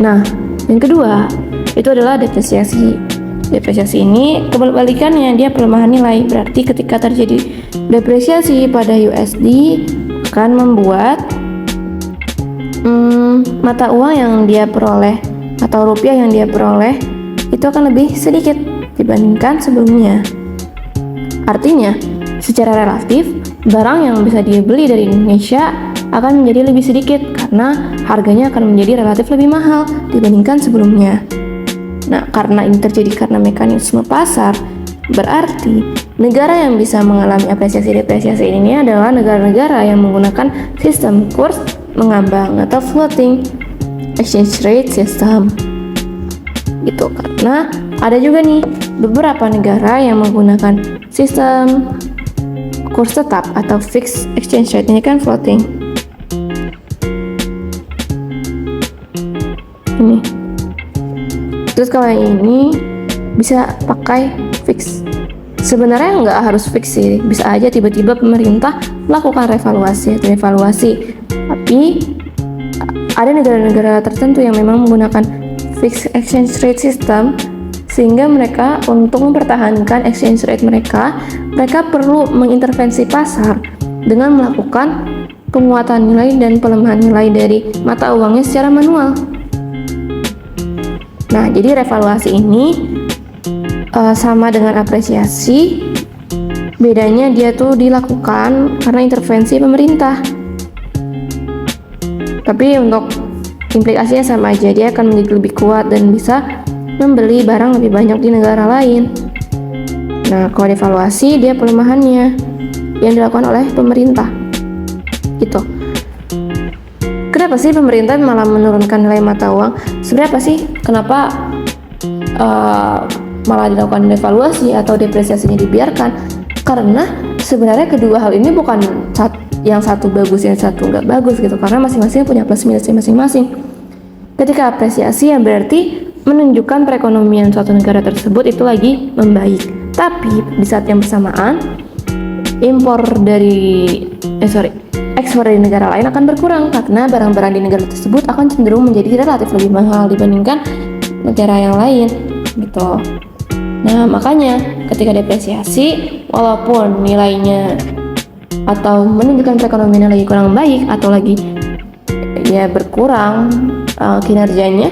Nah, yang kedua itu adalah depresiasi. Depresiasi ini kebalikannya, dia pelemahan nilai. Berarti ketika terjadi depresiasi pada USD akan membuat mata uang yang dia peroleh atau rupiah yang dia peroleh itu itu akan lebih sedikit dibandingkan sebelumnya. Artinya, secara relatif, barang yang bisa dibeli dari Indonesia akan menjadi lebih sedikit karena harganya akan menjadi relatif lebih mahal dibandingkan sebelumnya. Nah, karena ini terjadi karena mekanisme pasar, berarti negara yang bisa mengalami apresiasi-depresiasi ini adalah negara-negara yang menggunakan sistem kurs mengambang atau floating exchange rate system. Gitu, karena ada juga nih beberapa negara yang menggunakan sistem kurs tetap atau fixed exchange rate, ini kan floating. Ini. Terus kalau yang ini bisa pakai fix. Sebenarnya nggak harus fix sih, bisa aja tiba-tiba pemerintah melakukan revaluasi atau evaluasi. Tapi ada negara-negara tertentu yang memang menggunakan fixed exchange rate system, sehingga mereka untuk mempertahankan exchange rate mereka perlu mengintervensi pasar dengan melakukan penguatan nilai dan pelemahan nilai dari mata uangnya secara manual. Nah, jadi revaluasi ini sama dengan apresiasi, bedanya dia tuh dilakukan karena intervensi pemerintah. Tapi untuk implikasinya sama aja, dia akan menjadi lebih kuat dan bisa membeli barang lebih banyak di negara lain. Nah, kalau devaluasi dia pelemahannya yang dilakukan oleh pemerintah. Gitu. Kenapa sih pemerintah malah menurunkan nilai mata uang? Sebenarnya apa sih? Kenapa malah dilakukan devaluasi atau depresiasinya dibiarkan? Karena sebenarnya kedua hal ini bukan yang satu bagus, yang satu nggak bagus gitu. Karena masing-masing punya plus minusnya masing-masing. Ketika apresiasi ya berarti menunjukkan perekonomian suatu negara tersebut itu lagi membaik. Tapi di saat yang bersamaan ekspor dari negara lain akan berkurang karena barang-barang di negara tersebut akan cenderung menjadi relatif lebih mahal dibandingkan negara yang lain gitu. Nah, makanya ketika depresiasi, walaupun nilainya atau menunjukkan perekonomian lagi kurang baik atau lagi ya berkurang kinerjanya,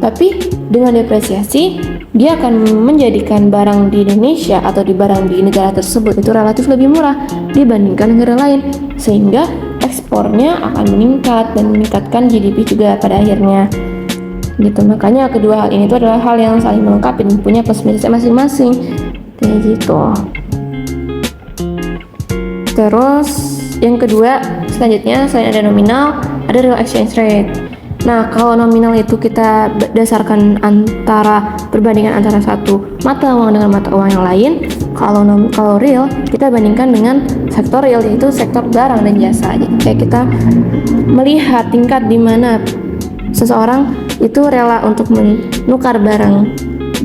tapi dengan depresiasi dia akan menjadikan barang di Indonesia atau di negara tersebut itu relatif lebih murah dibandingkan negara lain, sehingga ekspornya akan meningkat dan meningkatkan GDP juga pada akhirnya gitu. Makanya kedua hal ini itu adalah hal yang saling melengkapi dan punya plus minusnya masing-masing kayak gitu. Terus yang kedua selanjutnya, selain ada nominal, ada real exchange rate. Nah, kalau nominal itu kita berdasarkan perbandingan antara satu mata uang dengan mata uang yang lain. Kalau real kita bandingkan dengan sektor real, yaitu sektor barang dan jasa. Jadi kayak kita melihat tingkat di mana seseorang itu rela untuk menukar barang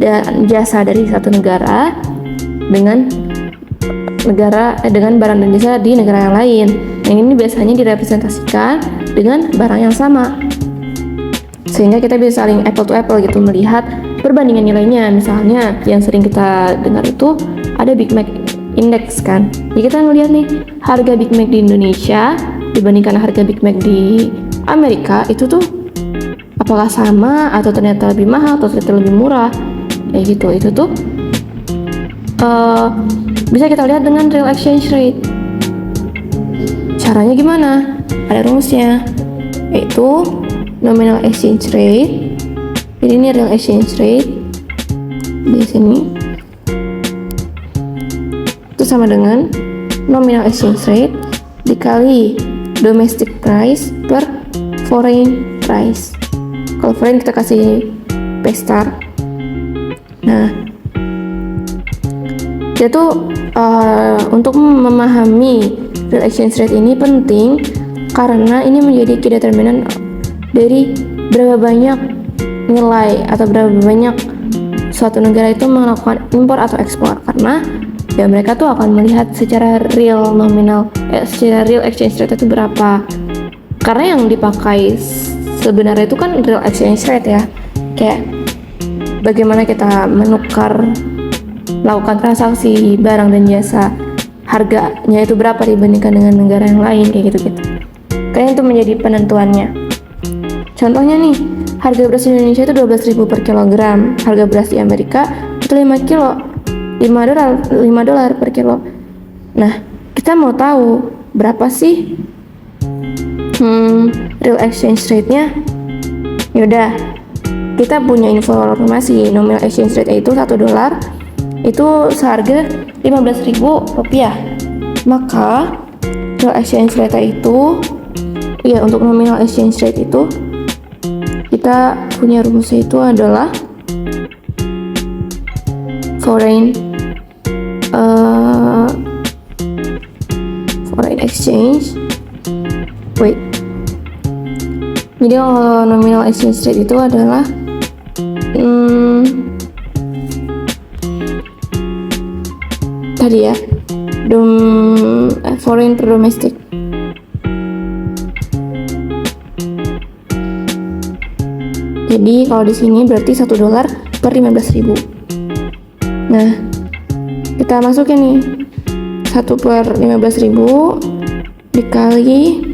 dan jasa dari satu negara dengan barang dan jasa di negara yang lain. Yang ini biasanya direpresentasikan dengan barang yang sama, sehingga kita bisa saling apple to apple gitu, melihat perbandingan nilainya. Misalnya yang sering kita dengar itu ada Big Mac Index kan. Jadi kita ngelihat nih harga Big Mac di Indonesia dibandingkan harga Big Mac di Amerika itu tuh apakah sama atau ternyata lebih mahal atau ternyata lebih murah kayak gitu. Itu tuh bisa kita lihat dengan real exchange rate. Caranya gimana? Ada rumusnya, yaitu nominal exchange rate. Jadi ini real exchange rate di sini itu sama dengan nominal exchange rate dikali domestic price per foreign price. Kalau foreign kita kasih P star. Nah, itu untuk memahami real exchange rate ini penting karena ini menjadi key determinant dari berapa banyak nilai atau berapa banyak suatu negara itu melakukan impor atau ekspor, karena ya mereka tuh akan melihat secara real secara real exchange rate itu berapa. Karena yang dipakai sebenarnya itu kan real exchange rate ya, kayak bagaimana kita melakukan transaksi barang dan jasa, harganya itu berapa dibandingkan dengan negara yang lain kayak gitu-gitu. Kayaknya itu menjadi penentuannya. Contohnya nih, harga beras di Indonesia itu 12.000 per kilogram. Harga beras di Amerika itu 5 kilo, 5 dolar per kilo. Nah, kita mau tahu berapa sih real exchange rate-nya? Yaudah, kita punya informasi nominal exchange rate itu 1 dolar itu seharga 15.000 rupiah. Maka real exchange rate itu, ya untuk nominal exchange rate itu kita punya rumusnya itu adalah foreign exchange. Jadi kalau nominal exchange rate itu adalah tadi ya, foreign per domestic. Jadi kalau di sini berarti 1 dolar per 15.000. Nah, kita masukin nih 1 per 15.000 dikali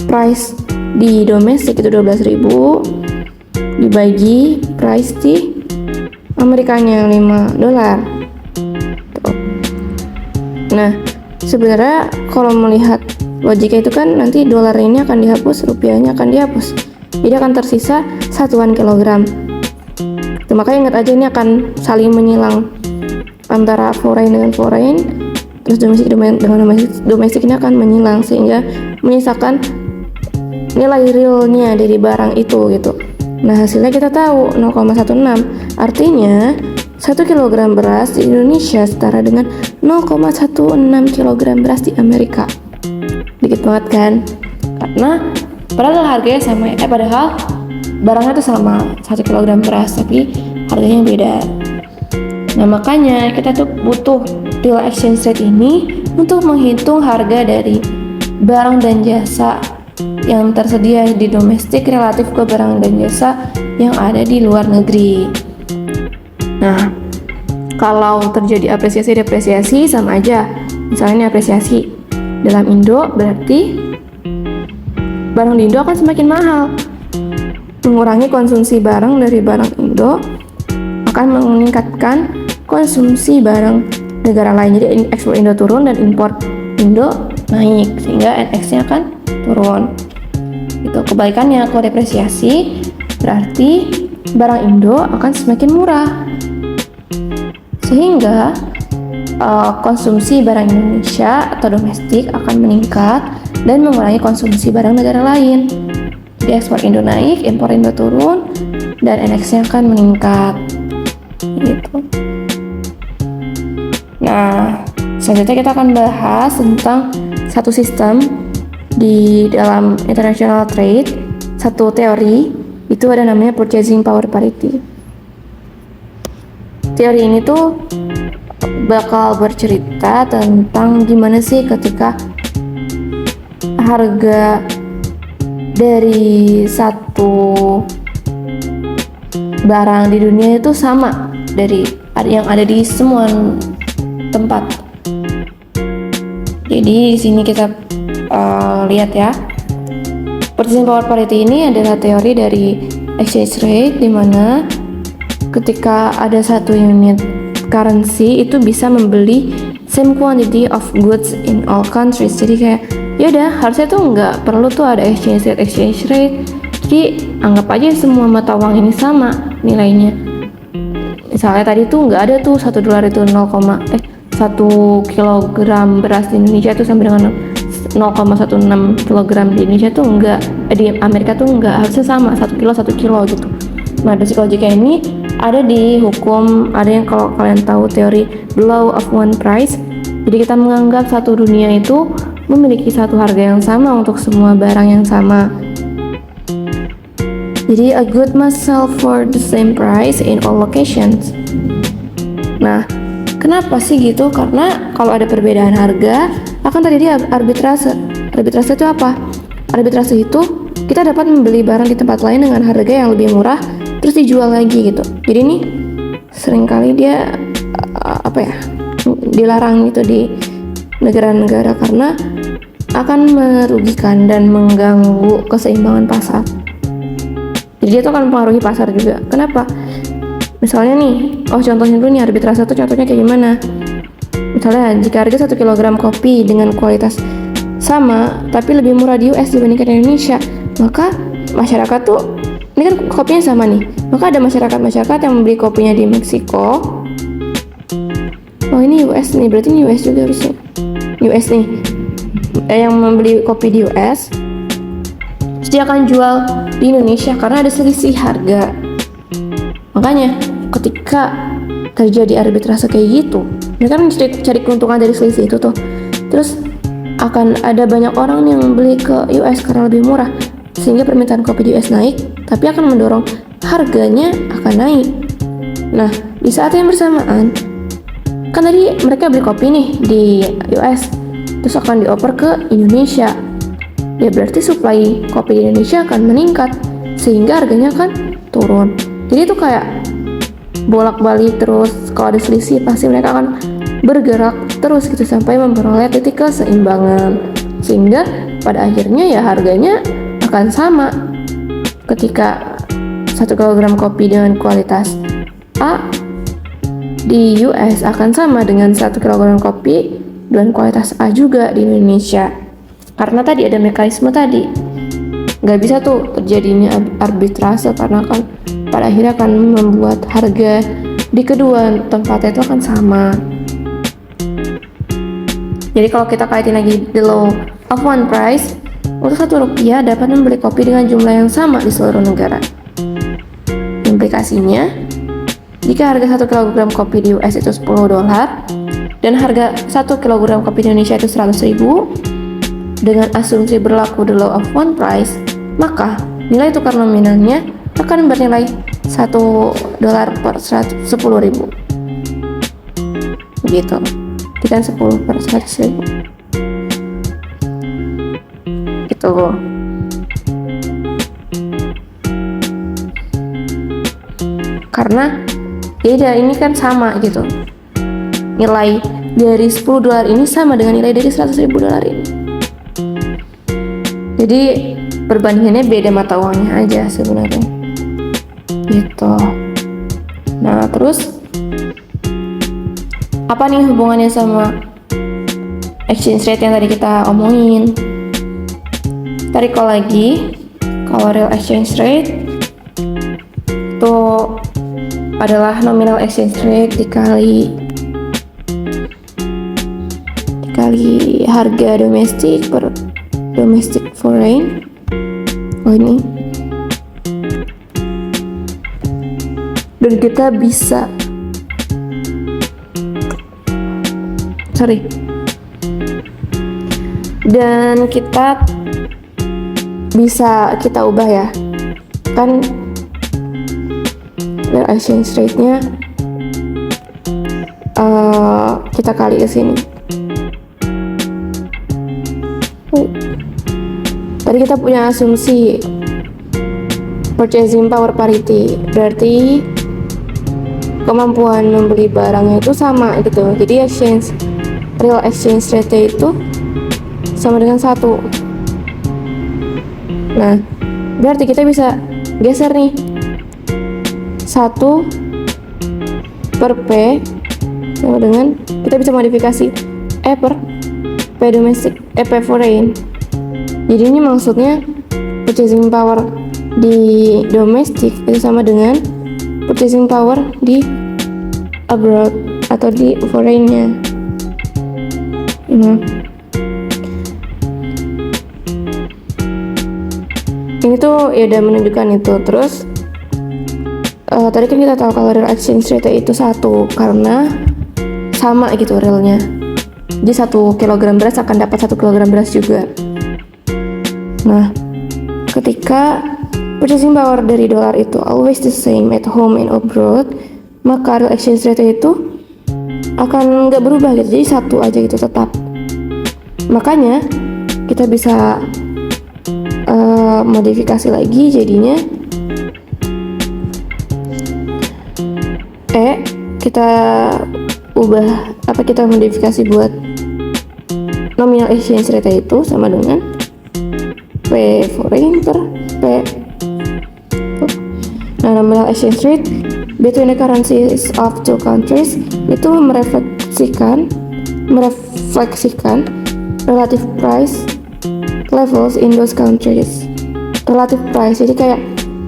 price di domestik itu 12.000 dibagi price di Amerikanya 5 dolar. Nah, sebenarnya kalau melihat logika itu kan nanti dolar ini akan dihapus, rupiahnya akan dihapus. Jadi akan tersisa satuan kilogram. Tuh, makanya ingat aja ini akan saling menyilang antara foreign dengan foreign, terus domestik dengan domestik ini akan menyilang sehingga menyisakan nilai realnya dari barang itu gitu. Nah, hasilnya kita tahu 0,16. Artinya 1 kg beras di Indonesia setara dengan 0,16 kg beras di Amerika. Dikit banget kan? Karena padahal harganya sama, padahal barangnya tuh sama 1 kg beras, tapi harganya beda. Nah, makanya kita tuh butuh real exchange rate ini untuk menghitung harga dari barang dan jasa yang tersedia di domestik relatif ke barang dan jasa yang ada di luar negeri. Nah, kalau terjadi apresiasi-depresiasi sama aja. Misalnya ini apresiasi dalam Indo, berarti barang di Indo akan semakin mahal. Mengurangi konsumsi barang dari barang Indo akan meningkatkan konsumsi barang negara lain. Jadi ekspor Indo turun dan impor Indo naik, sehingga NX-nya akan turun. Itu kebalikannya, kalau depresiasi berarti barang Indo akan semakin murah, sehingga konsumsi barang Indonesia atau domestik akan meningkat dan mengurangi konsumsi barang negara lain. Jadi ekspor Indo naik, impor Indo turun, dan NX-nya akan meningkat. Gitu. Nah, selanjutnya kita akan bahas tentang satu sistem di dalam international trade, satu teori, itu ada namanya purchasing power parity. Teori ini tuh bakal bercerita tentang gimana sih ketika harga dari satu barang di dunia itu sama dari yang ada di semua tempat. Jadi di sini kita lihat ya, purchasing power parity ini adalah teori dari exchange rate, di mana ketika ada satu unit currency itu bisa membeli same quantity of goods in all countries. Jadi kayak yaudah, harusnya tuh nggak perlu tuh ada exchange rate. Jadi anggap aja semua mata uang ini sama nilainya. Misalnya tadi tuh nggak ada tuh 1 dolar itu 1 kilogram beras di Indonesia tuh sama dengan 0,16 kilogram di Indonesia tuh enggak, di Amerika tuh enggak, harusnya sama 1 kilo gitu. Nah, basic logika ini ada di hukum, ada yang kalau kalian tahu teori the law of one price. Jadi kita menganggap satu dunia itu memiliki satu harga yang sama untuk semua barang yang sama. Jadi a good must sell for the same price in all locations. Nah, kenapa sih gitu? Karena kalau ada perbedaan harga akan terjadi arbitrase. Arbitrase itu apa? Arbitrase itu kita dapat membeli barang di tempat lain dengan harga yang lebih murah terus dijual lagi gitu. Jadi ini seringkali dia dilarang gitu di negara-negara karena akan merugikan dan mengganggu keseimbangan pasar. Jadi Jadi itu akan mempengaruhi pasar juga. Kenapa? Misalnya nih, contohnya dulu nih, arbitrase itu contohnya kayak gimana? Misalnya jika harga 1 kg kopi dengan kualitas sama tapi lebih murah di US dibandingkan Indonesia, maka masyarakat tuh, ini kan kopinya sama nih, maka ada masyarakat yang membeli kopinya di Meksiko. Oh ini US nih, berarti ini US juga harusnya. US nih, yang membeli kopi di US, terus dia akan jual di Indonesia karena ada selisih harga. Makanya ketika terjadi arbitrase kayak gitu, mereka kan cari keuntungan dari selisih itu tuh. Terus akan ada banyak orang yang beli ke US karena lebih murah, sehingga permintaan kopi di US naik, tapi akan mendorong harganya akan naik. Nah, di saat yang bersamaan, kan tadi mereka beli kopi nih di US, terus akan dioper ke Indonesia. Ya berarti supply kopi di Indonesia akan meningkat, sehingga harganya akan turun. Jadi itu kayak bolak-balik terus. Kalau ada selisih pasti mereka akan bergerak terus gitu sampai memperoleh titik keseimbangan, sehingga pada akhirnya ya harganya akan sama. Ketika 1 kg kopi dengan kualitas A di US akan sama dengan 1 kg kopi dengan kualitas A juga di Indonesia, karena tadi ada mekanisme tadi. Nggak bisa tuh terjadinya arbitrase, karena kan pada akhirnya akan membuat harga di kedua tempatnya itu akan sama. Jadi kalau kita kaitin lagi the law of one price, untuk Rp1 dapat membeli kopi dengan jumlah yang sama di seluruh negara. Implikasinya, jika harga 1 kg kopi di US itu $10 dan harga 1 kg kopi di Indonesia itu 100.000, dengan asumsi berlaku the law of one price, maka nilai tukar nominalnya akan bernilai $1 per 10.000 gitu. Kan 10 per 100.000 gitu. Karena beda, ini kan sama gitu, nilai dari $10 ini sama dengan nilai dari $100.000 ini. Jadi perbandingannya beda mata uangnya aja sebenarnya gitu. Nah terus apa nih hubungannya sama exchange rate yang tadi kita omongin? Tarik lagi, kalau real exchange rate itu adalah nominal exchange rate dikali harga domestik per domestic foreign. Ini dan kita bisa dan kita ubah ya, kan real exchange rate-nya kita kali ke sini. Tadi kita punya asumsi purchasing power parity, berarti kemampuan membeli barangnya itu sama gitu. Jadi real exchange rate itu sama dengan 1. Nah, berarti kita bisa geser nih 1 per P sama dengan, kita bisa modifikasi E per P domestic, P foreign. Jadi ini maksudnya purchasing power di domestik itu sama dengan purchasing power di abroad atau di foreign-nya. Ini tuh ya udah menunjukkan itu. Terus tadi kan kita tahu kalau real exchange rate itu 1 karena sama gitu realnya. Jadi 1 kg beras akan dapat 1 kg beras juga. Nah, ketika purchasing power dari dolar itu always the same at home and abroad, maka real exchange rate itu akan nggak berubah gitu, jadi 1 aja gitu tetap. Makanya kita bisa modifikasi lagi, jadinya kita ubah kita modifikasi buat nominal exchange rate itu sama dengan P foreign per P Nah, nominal exchange rate between the currencies of two countries itu merefleksikan relative price levels in those countries. Relative price, jadi kayak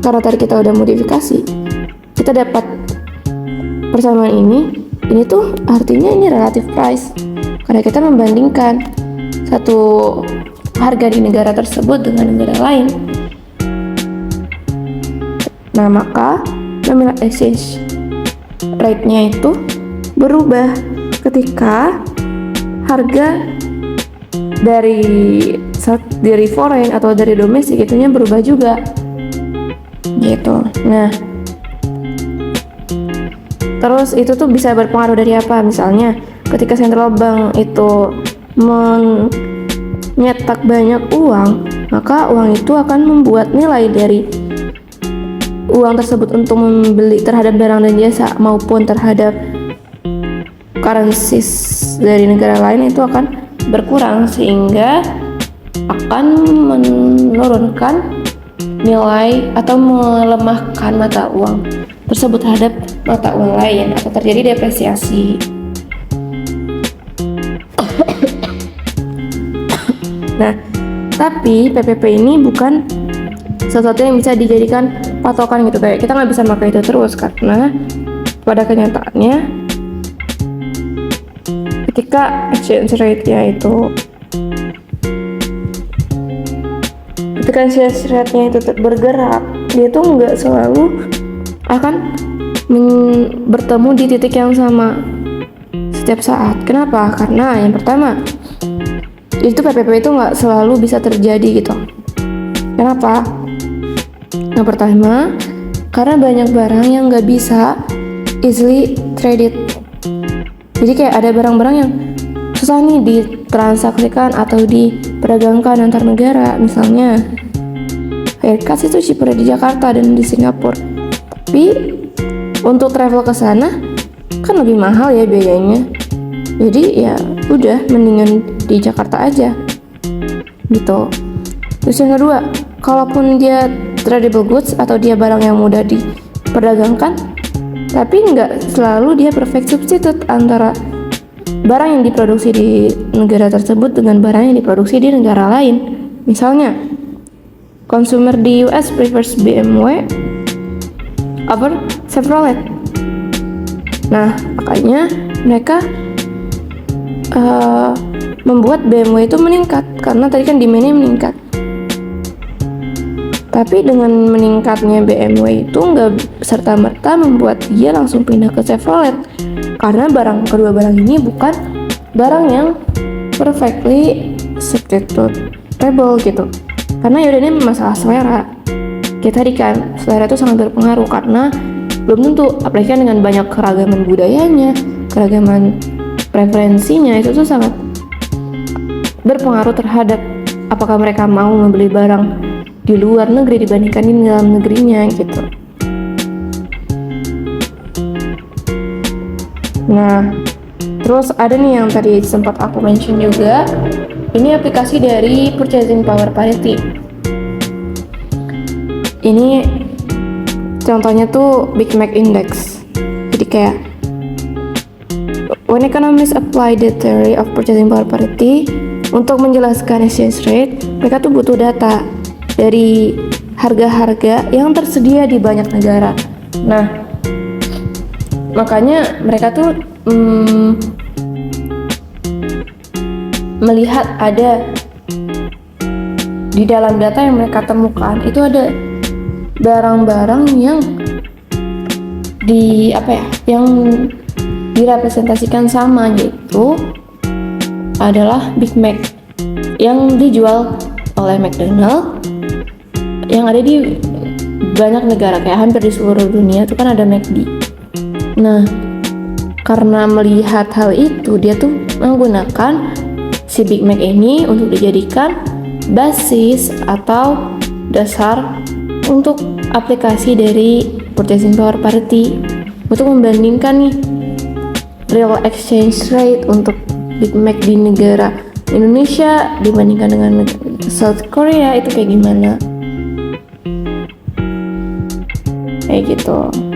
karena tadi kita udah modifikasi, kita dapat persamaan ini tuh artinya ini relative price karena kita membandingkan satu harga di negara tersebut dengan negara lain. Nah, maka nominal exchange rate-nya itu berubah ketika harga dari foreign atau dari domestik itunya berubah juga gitu. Nah, terus itu tuh bisa berpengaruh dari apa? Misalnya ketika central bank itu menyetak banyak uang, maka uang itu akan membuat nilai dari uang tersebut untuk membeli terhadap barang dan jasa maupun terhadap currencies dari negara lain itu akan berkurang, sehingga akan menurunkan nilai atau melemahkan mata uang tersebut terhadap mata uang lain atau terjadi depresiasi. Nah, tapi PPP ini bukan sesuatu yang bisa dijadikan patokan gitu, kayak kita nggak bisa pakai itu terus, karena pada kenyataannya ketika exchange rate-nya itu bergerak, dia tuh nggak selalu akan bertemu di titik yang sama setiap saat. Kenapa? Karena yang pertama, itu PPP itu nggak selalu bisa terjadi gitu. Kenapa? Yang pertama, karena banyak barang yang nggak bisa easily traded. Jadi kayak ada barang-barang yang susah nih ditransaksikan atau diperdagangkan antar negara. Misalnya haircut itu cheaper di Jakarta dan di Singapura, tapi untuk travel ke sana kan lebih mahal ya biayanya. Jadi ya udah, mendingan di Jakarta aja gitu. Terus yang kedua, kalaupun dia tradable goods atau dia barang yang mudah diperdagangkan, tapi nggak selalu dia perfect substitute antara barang yang diproduksi di negara tersebut dengan barang yang diproduksi di negara lain. Misalnya, consumer di US prefers BMW over Chevrolet. Nah, makanya mereka membuat BMW itu meningkat karena tadi kan demand-nya meningkat. Tapi dengan meningkatnya BMW itu nggak serta-merta membuat dia langsung pindah ke Chevrolet, karena kedua barang ini bukan barang yang perfectly substitutable gitu. Karena yaudah, ini masalah selera. Kita tadi kan selera itu sangat berpengaruh, karena belum tentu, apalagi kan dengan banyak keragaman budayanya, keragaman preferensinya, itu tuh sangat berpengaruh terhadap apakah mereka mau membeli barang di luar negeri dibandingkan di dalam negerinya gitu. Nah, terus ada nih yang tadi sempat aku mention juga, ini aplikasi dari Purchasing Power Parity. Ini contohnya tuh Big Mac Index. Jadi kayak when economists apply the theory of purchasing power parity untuk menjelaskan exchange rate, mereka tuh butuh data dari harga-harga yang tersedia di banyak negara. Nah, makanya mereka tuh melihat ada di dalam data yang mereka temukan itu ada barang-barang yang yang direpresentasikan sama, yaitu adalah Big Mac yang dijual oleh McDonald yang ada di banyak negara, kayak hampir di seluruh dunia itu kan ada McD. Nah, karena melihat hal itu, dia tuh menggunakan si Big Mac ini untuk dijadikan basis atau dasar untuk aplikasi dari Purchasing Power Parity untuk membandingkan nih real exchange rate untuk Big Mac di negara Indonesia dibandingkan dengan South Korea itu kayak gimana. kayak gitu.